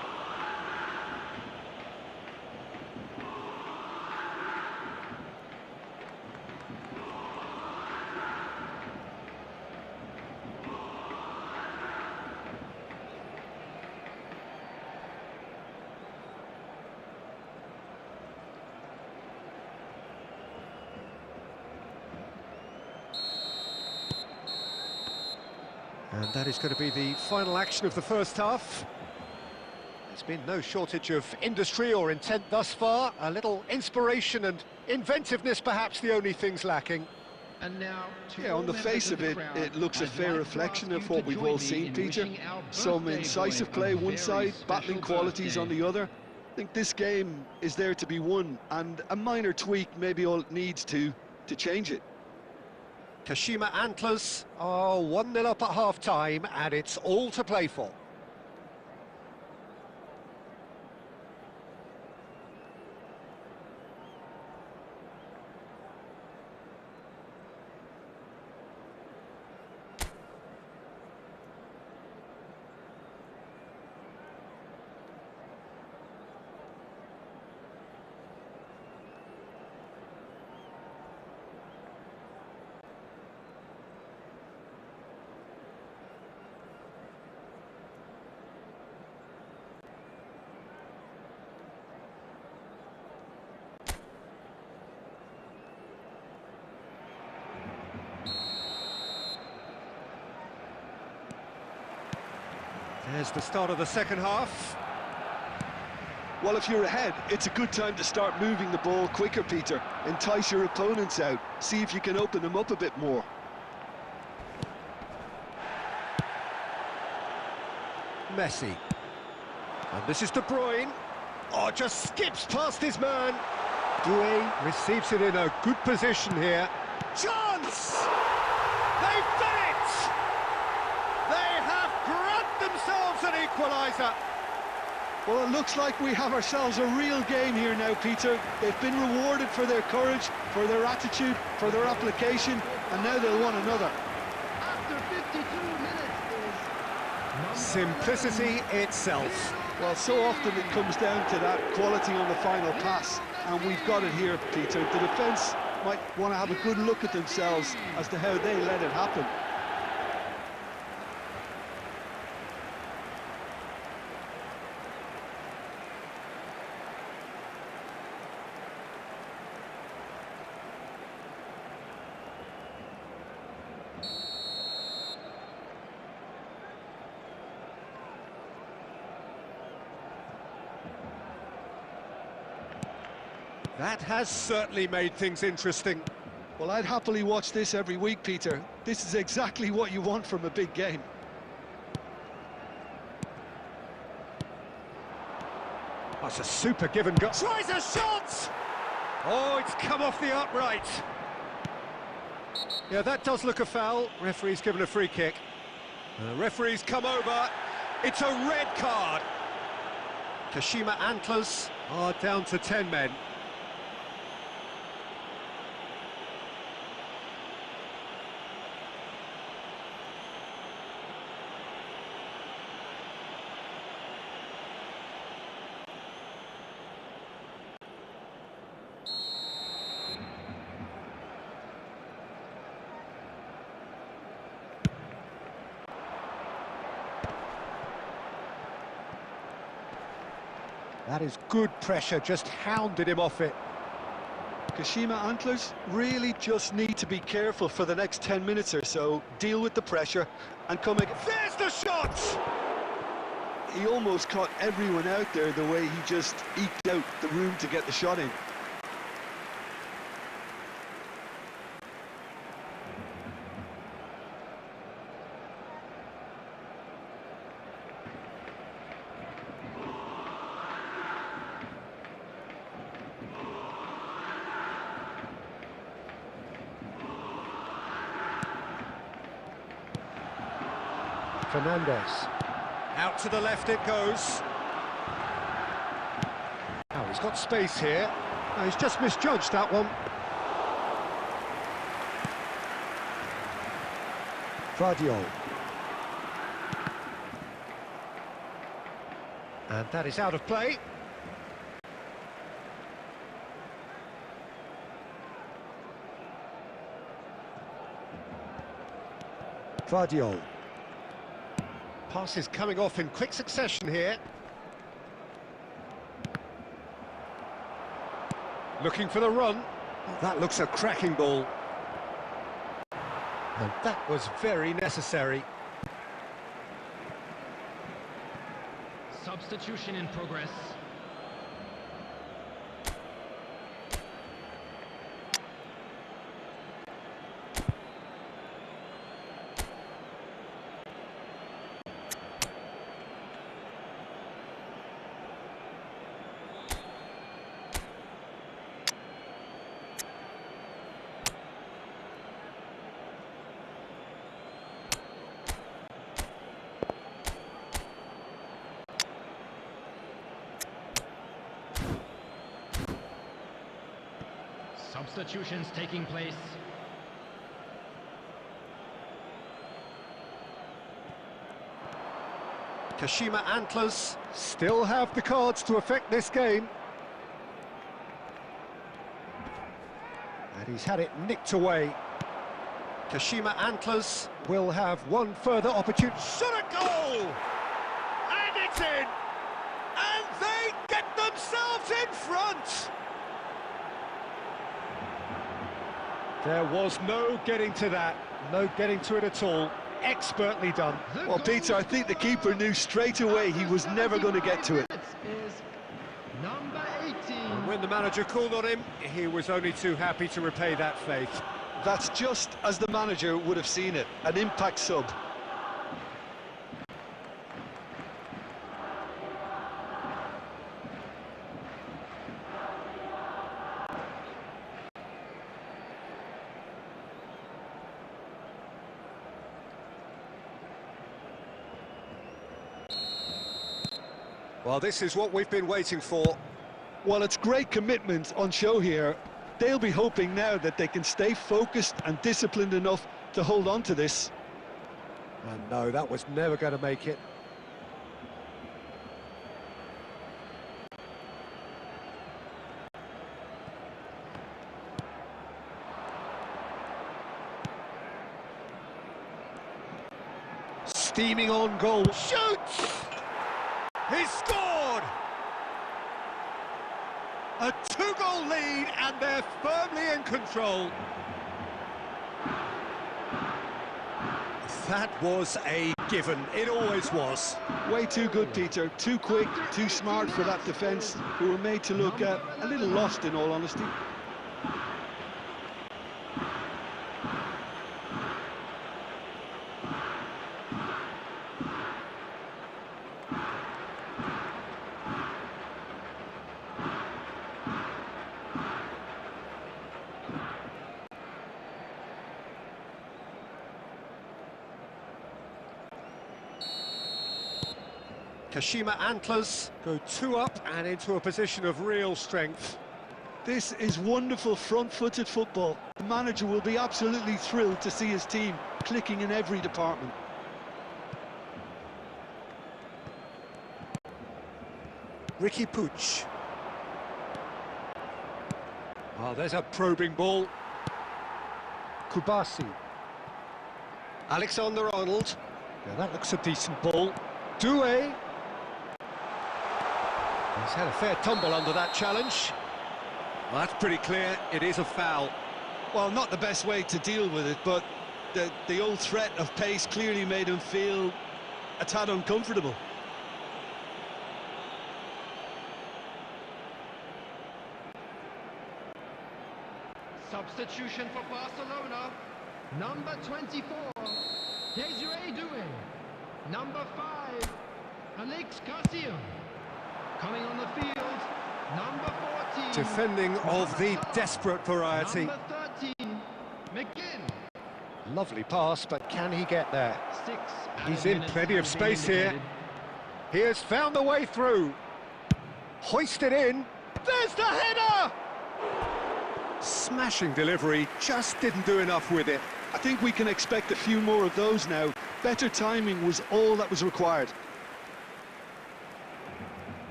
And that is going to be the final action of the first half. There's been no shortage of industry or intent thus far. A little inspiration and inventiveness, perhaps the only things lacking. And now, Yeah, on the face of it, it looks a fair reflection of what we've all seen, Peter. Some incisive play one side, battling qualities on the other. I think this game is there to be won, and a minor tweak maybe all it needs to change it. Kashima Antlers are 1-0 up at half-time, and it's all to play for. There's the start of the second half. Well, if you're ahead, it's a good time to start moving the ball quicker, Peter. Entice your opponents out. See if you can open them up a bit more. Messi. And this is De Bruyne. Oh, just skips past his man. Doué receives it in a good position here. Chance! They've done it! They have grabbed themselves an equaliser. Well, it looks like we have ourselves a real game here now, Peter. They've been rewarded for their courage, for their attitude, for their application, and now they'll want another. After 52 minutes is... Simplicity itself. Well, so often it comes down to that quality on the final pass, and we've got it here, Peter. The defence might want to have a good look at themselves as to how they let it happen. That has certainly made things interesting. Well, I'd happily watch this every week, Peter. This is exactly what you want from a big game. That's a super give and go. Tries a shot! Oh, it's come off the upright. Yeah, that does look a foul. Referee's given a free kick. The referee's come over. It's a red card. Kashima Antlers are down to 10 men. That is good pressure, just hounded him off it. Kashima Antlers really just need to be careful for the next 10 minutes or so, deal with the pressure and come again. There's the shot! He almost caught everyone out there the way he just eked out the room to get the shot in. Fernandez. Out to the left it goes. Oh, he's got space here. Oh, he's just misjudged that one. Vardiol. And that is out of play. Vardiol. Passes coming off in quick succession here. Looking for the run. That looks a cracking ball. And that was very necessary. Substitution in progress. Substitutions taking place. Kashima Antlers still have the cards to affect this game. And he's had it nicked away. Kashima Antlers will have one further opportunity. Shot a goal! And it's in! And they get themselves in front! There was no getting to that, no getting to it at all. expertly done. Well, Peter, I think the keeper knew straight away he was never going to get to it. Is number 18. And when the manager called on him, he was only too happy to repay that faith. That's just as the manager would have seen it, an impact sub. Well, this is what we've been waiting for. Well, it's great commitment on show here. They'll be hoping now that they can stay focused and disciplined enough to hold on to this. And no, that was never going to make it. Steaming on goal. Shoots! He scored! A two-goal lead, and they're firmly in control. That was a given. It always was. Way too good, Peter. Too quick, too smart for that defence, who were made to look a little lost, in all honesty. Kashima Antlers go two up and into a position of real strength. This is wonderful front-footed football. The manager will be absolutely thrilled to see his team clicking in every department. Ricky Puig. Oh, there's a probing ball. Kubasi. Alexander-Arnold. Yeah, that looks a decent ball. Doué. He's had a fair tumble under that challenge. Well, that's pretty clear. It is a foul. Well, not the best way to deal with it, but the old threat of pace clearly made him feel a tad uncomfortable. Substitution for Barcelona. Number 24. Desiree Doué. Number 5. Alex Garcia. Coming on the field, number 14. Defending of the desperate variety. Number 13, McGinn. Lovely pass, but can he get there? 6. He's in plenty of space here. He has found the way through. Hoisted in. There's the header! Smashing delivery, just didn't do enough with it. I think we can expect a few more of those now. Better timing was all that was required.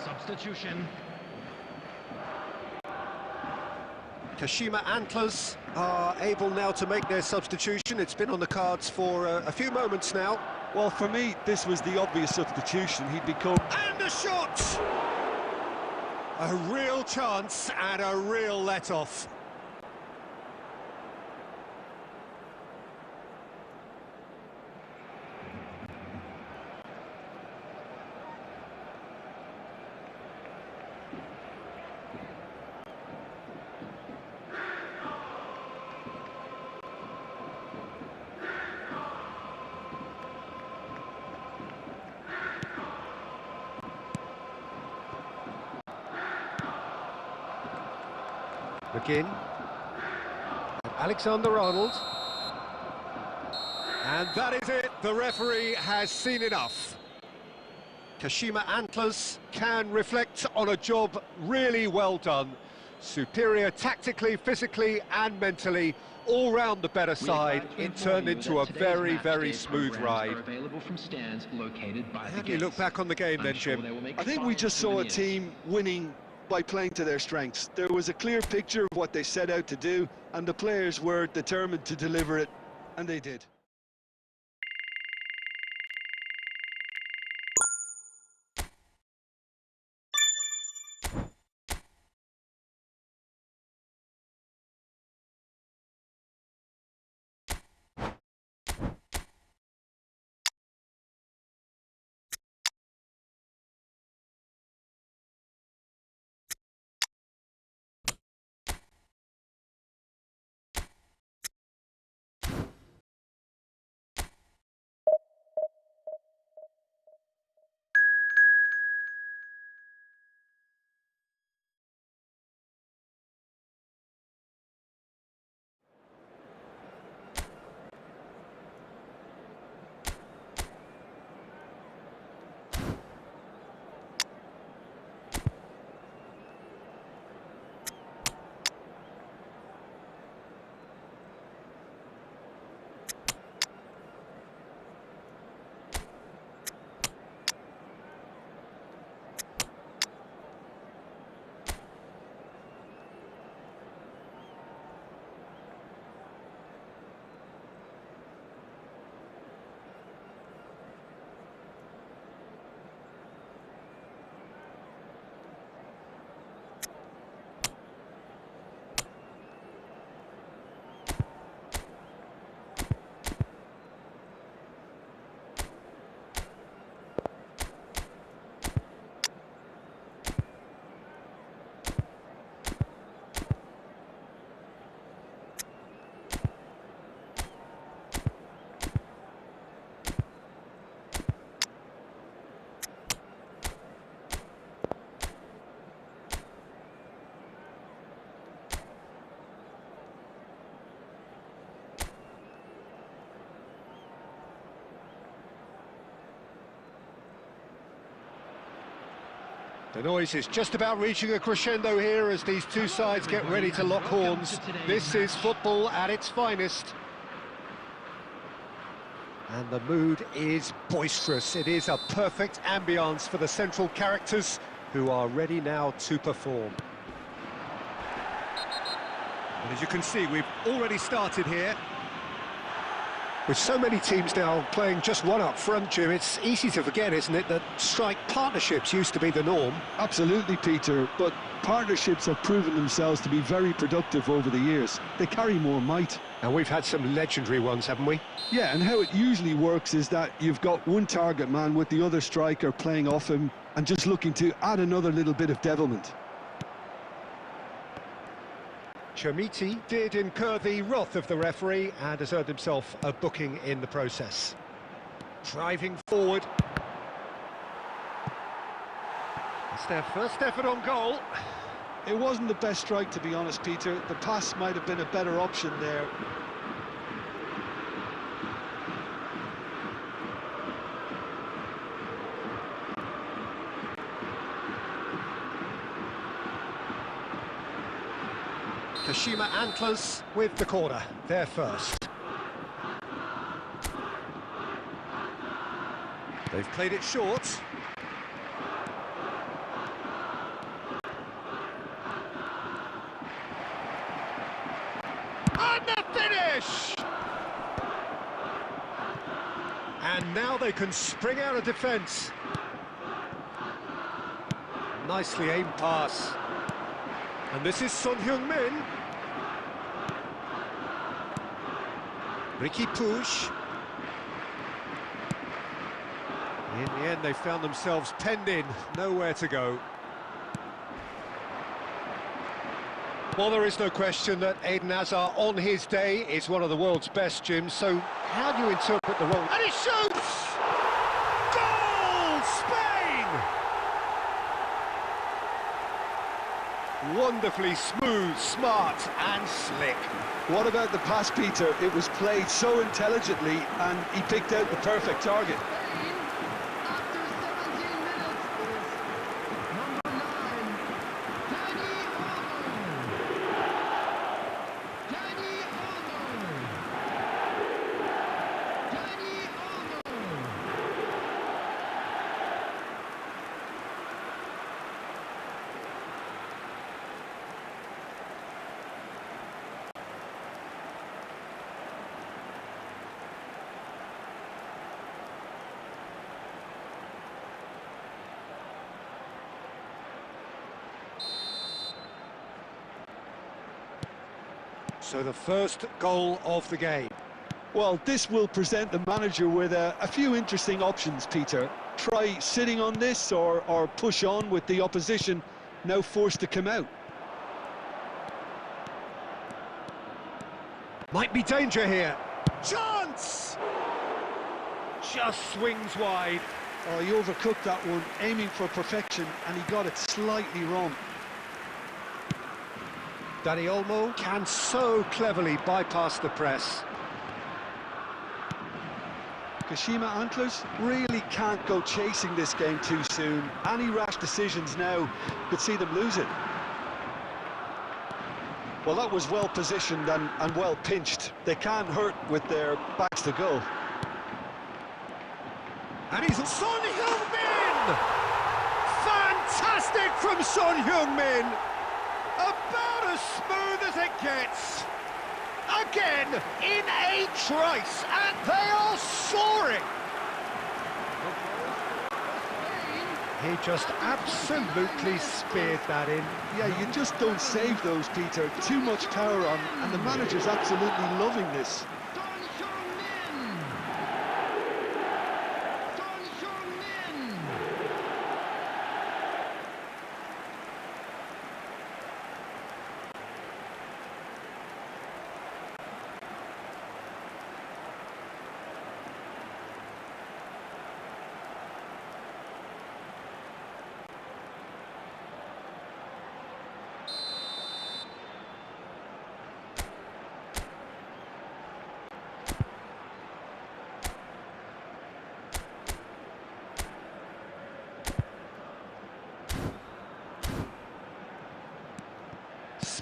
Substitution. Kashima Antlers are able now to make their substitution. It's been on the cards for a few moments now. Well, for me, this was the obvious substitution. He'd become... And a shot! A real chance and a real let-off. McGinn. And Alexander-Arnold. And that is it. The referee has seen enough. Kashima Antlers can reflect on a job really well done. Superior tactically, physically and mentally. All round the better side. It turned into a very, very smooth ride. How do you look back on the game then, Jim? I think we just saw a team winning by playing to their strengths. There was a clear picture of what they set out to do, and the players were determined to deliver it, and they did. The noise is just about reaching a crescendo here as these two sides get ready to lock horns. This is football at its finest. And the mood is boisterous. It is a perfect ambience for the central characters who are ready now to perform. And as you can see, we've already started here. With so many teams now playing just one up front, Jim, it's easy to forget, isn't it, that strike partnerships used to be the norm. Absolutely, Peter, but partnerships have proven themselves to be very productive over the years. They carry more might. And we've had some legendary ones, haven't we? Yeah, and how it usually works is that you've got one target man with the other striker playing off him and just looking to add another little bit of devilment. Chermiti did incur the wrath of the referee and has earned himself a booking in the process. Driving forward. It's their first effort on goal. It wasn't the best strike, to be honest, Peter. The pass might have been a better option there. Kashima Antlers with the corner, there first. They've played it short. And the finish! And now they can spring out of defence. Nicely aimed pass. And this is Son Heung-min. Ricky Puig. In the end, they found themselves penned in, nowhere to go. Well, there is no question that Eden Hazard, on his day, is one of the world's best, Jim. So how do you interpret the role? And he shoots! Goal! Spain! Wonderfully smooth, smart and slick. What about the pass, Peter? It was played so intelligently and he picked out the perfect target. After 17 minutes is number 9, Danny Olmo. Danny Olmo. Danny Olmo. So the first goal of the game. Well, this will present the manager with a few interesting options, Peter. Try sitting on this or push on with the opposition now forced to come out. Might be danger here. Chance! Just swings wide. Oh, he overcooked that one, aiming for perfection, and he got it slightly wrong. Danny Olmo can so cleverly bypass the press. Kashima Antlers really can't go chasing this game too soon. Any rash decisions now could see them lose it. Well, that was well positioned and well pinched. They can't hurt with their backs to goal. And he's Son Heung-min! Fantastic from Son Heung-min! About as smooth as it gets. Again, in a trice, and they are soaring. He just absolutely speared that in. Yeah, you just don't save those, Peter. Too much power on, and the manager's absolutely loving this. Son Heung-min. Son Heung-min.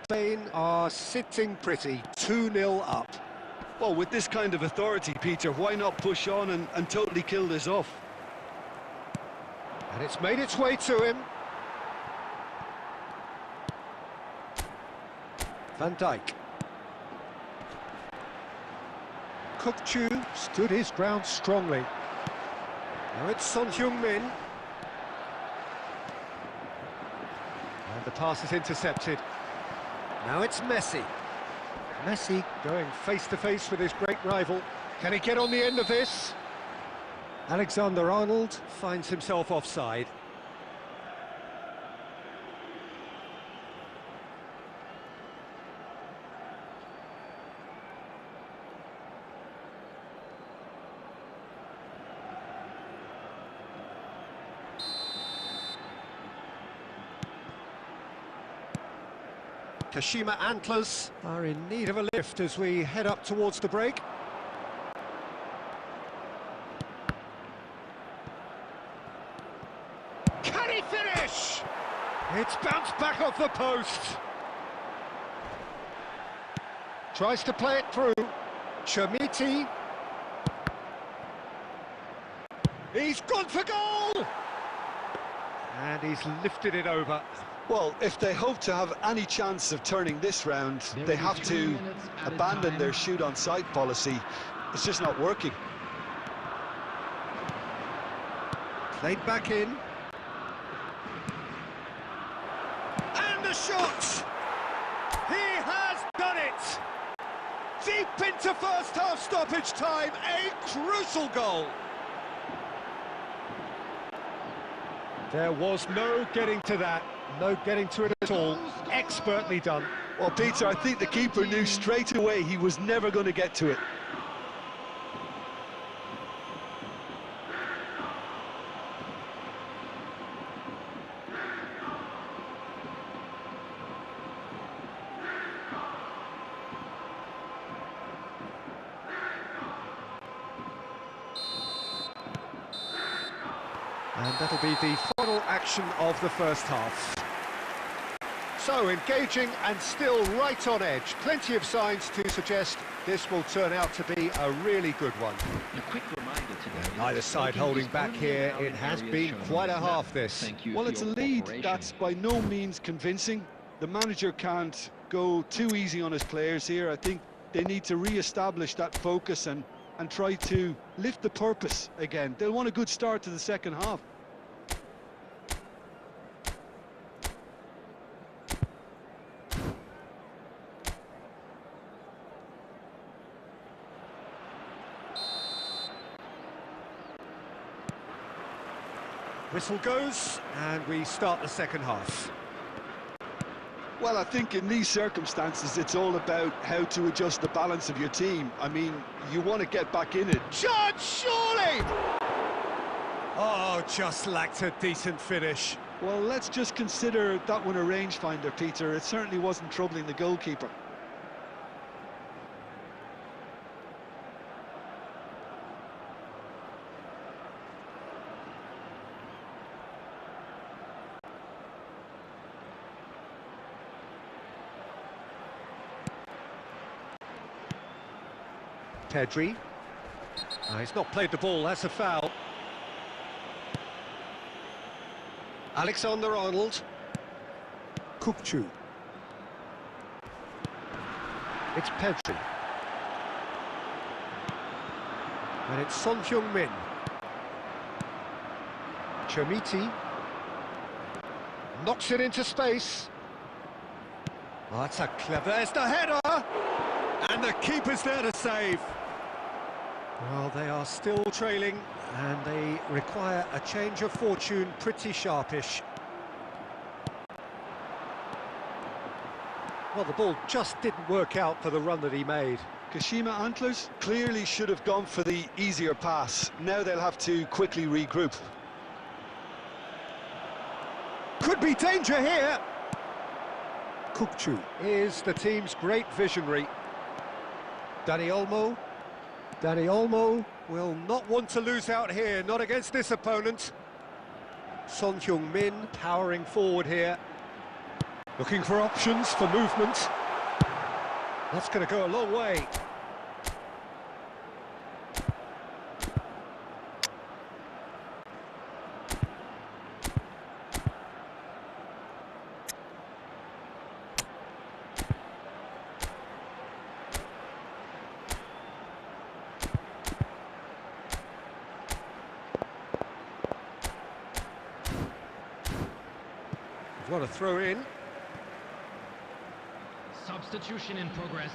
Spain are sitting pretty, 2-0 up. Well, with this kind of authority, Peter, why not push on and totally kill this off? And it's made its way to him. Van Dijk. Kuk-Chu stood his ground strongly. Now it's Son Heung-min. And the pass is intercepted. Now it's Messi. Messi going face-to-face with his great rival. Can he get on the end of this? Alexander-Arnold finds himself offside. Kashima Antlers are in need of a lift as we head up towards the break. Can he finish? It's bounced back off the post. Tries to play it through. Chermiti. He's gone for goal! And he's lifted it over. Well, if they hope to have any chance of turning this round, they have to abandon their shoot-on-sight policy. It's just not working. Played back in. And the shot! He has done it! Deep into first-half stoppage time, a crucial goal! There was no getting to that. No getting to it at all. Expertly done. Well, Peter, I think the keeper knew straight away he was never going to get to it. And that'll be the final action of the first half. So engaging and still right on edge. Plenty of signs to suggest this will turn out to be a really good one. A quick reminder today. Neither side holding back here. It has been quite a half, this. Well, it's a lead that's by no means convincing. The manager can't go too easy on his players here. I think they need to re-establish that focus and try to lift the purpose again. They'll want a good start to the second half. Whistle goes, and we start the second half. Well, I think in these circumstances, it's all about how to adjust the balance of your team. I mean, you want to get back in it. Judge, surely! Oh, just lacked a decent finish. Well, let's just consider that one a rangefinder, Peter. It certainly wasn't troubling the goalkeeper. Pedri. He's not played the ball, that's a foul. Alexander-Arnold. Kuk-Chu. It's Pedri. And it's Son Heung-min. Chermiti. Knocks it into space. Oh, that's a clever... There's the header! And the keeper's there to save. Well, they are still trailing, and they require a change of fortune, pretty sharpish. Well, the ball just didn't work out for the run that he made. Kashima Antlers clearly should have gone for the easier pass. Now they'll have to quickly regroup. Could be danger here. Kuk-Chu is the team's great visionary. Dani Olmo will not want to lose out here, not against this opponent. Son Heung-min powering forward here. Looking for options for movement. That's going to go a long way. What a throw in. Substitution in progress.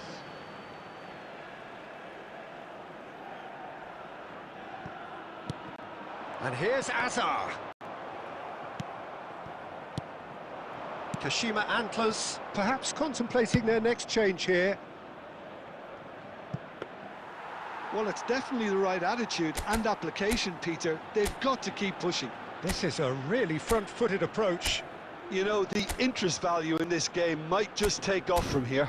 And here's Azar. Kashima Antlers perhaps contemplating their next change here. Well, it's definitely the right attitude and application, Peter. They've got to keep pushing. This is a really front-footed approach. You know, the interest value in this game might just take off from here.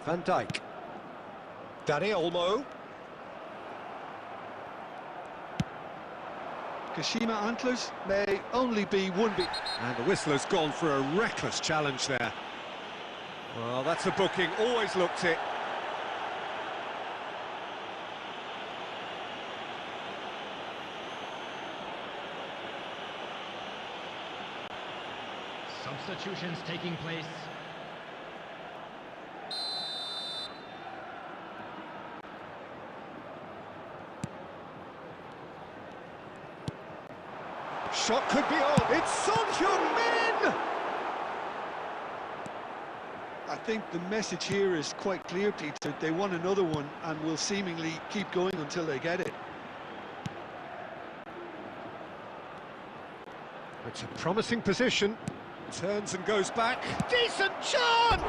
Van Dijk. Danny Olmo. Kashima Antlers may only be one bit. And the whistler's gone for a reckless challenge there. Well, that's a booking, always looked it. Substitutions taking place. Shot could be on. It's Son Heung-min! I think the message here is quite clear, Peter. They want another one and will seemingly keep going until they get it. It's a promising position. Turns and goes back. Decent chance!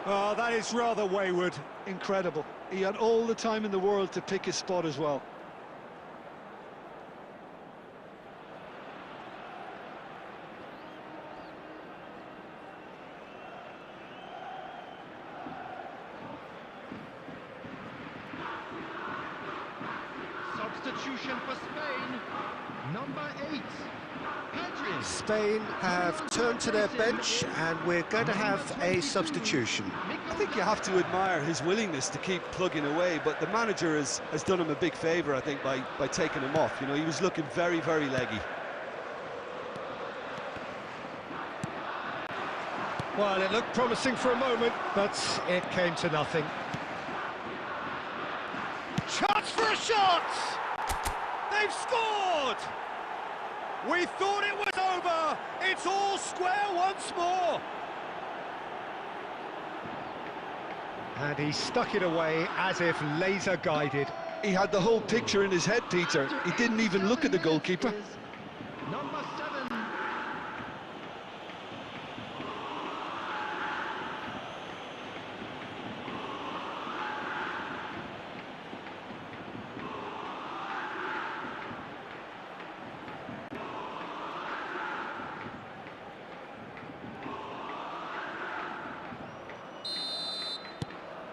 Oh, that is rather wayward. Incredible. He had all the time in the world to pick his spot as well. Substitution for Spain. Number 8. Pedri. Spain have turned to their bench and we're going to have a substitution. I think you have to admire his willingness to keep plugging away, but the manager has done him a big favour, I think, by taking him off. You know, he was looking very, very leggy. Well, it looked promising for a moment, but it came to nothing. Chance for a shot! They've scored! We thought it was over! It's all square once more! And he stuck it away as if laser-guided. He had the whole picture in his head, Peter. He didn't even look at the goalkeeper. Number 7.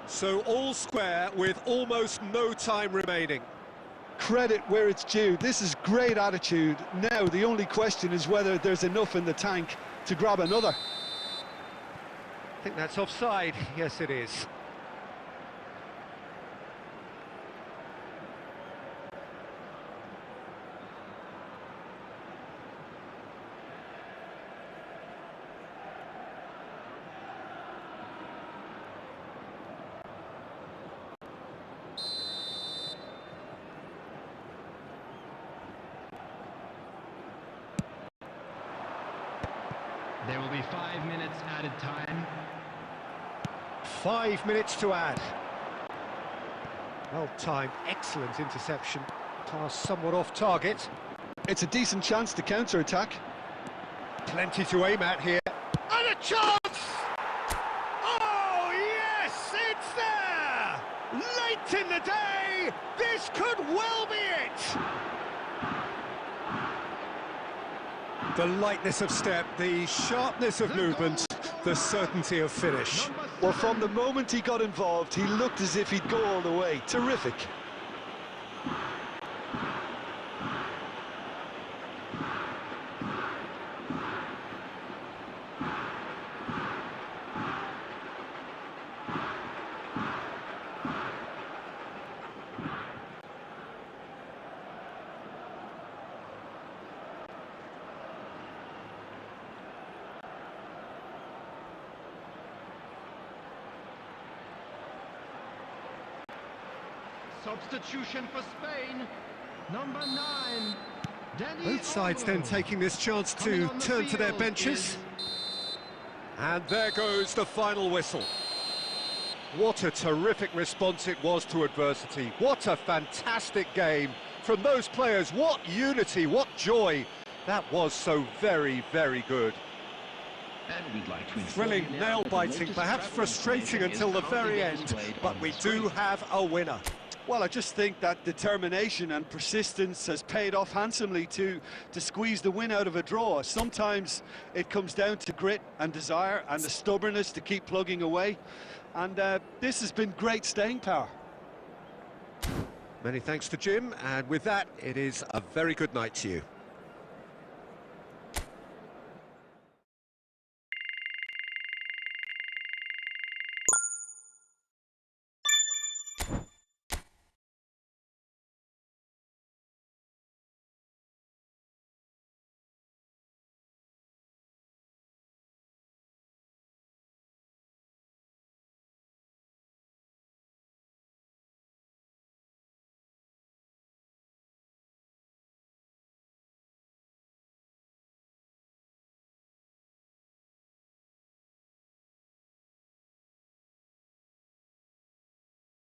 So all square with almost no time remaining. Credit where it's due. This is great attitude. Now the only question is whether there's enough in the tank to grab another. I think that's offside. Yes, it is. There will be 5 minutes added time. 5 minutes to add. Well timed, excellent interception. Pass somewhat off target. It's a decent chance to counter-attack. Plenty to aim at here. And a chance! Oh, yes, it's there! Late in the day, this could well be it! The lightness of step, the sharpness of movement, the certainty of finish. Well, from the moment he got involved, he looked as if he'd go all the way. Terrific. Substitution for Spain, number 9. Both sides then taking this chance to turn to their benches. And there goes the final whistle. What a terrific response it was to adversity. What a fantastic game from those players. What unity, what joy. That was so very, very good. And we'd like to Thrilling, nail-biting, perhaps frustrating until the very end, but we do have a winner. Well, I just think that determination and persistence has paid off handsomely to squeeze the win out of a draw. Sometimes it comes down to grit and desire and the stubbornness to keep plugging away. And this has been great staying power. Many thanks to Jim, and with that, it is a very good night to you.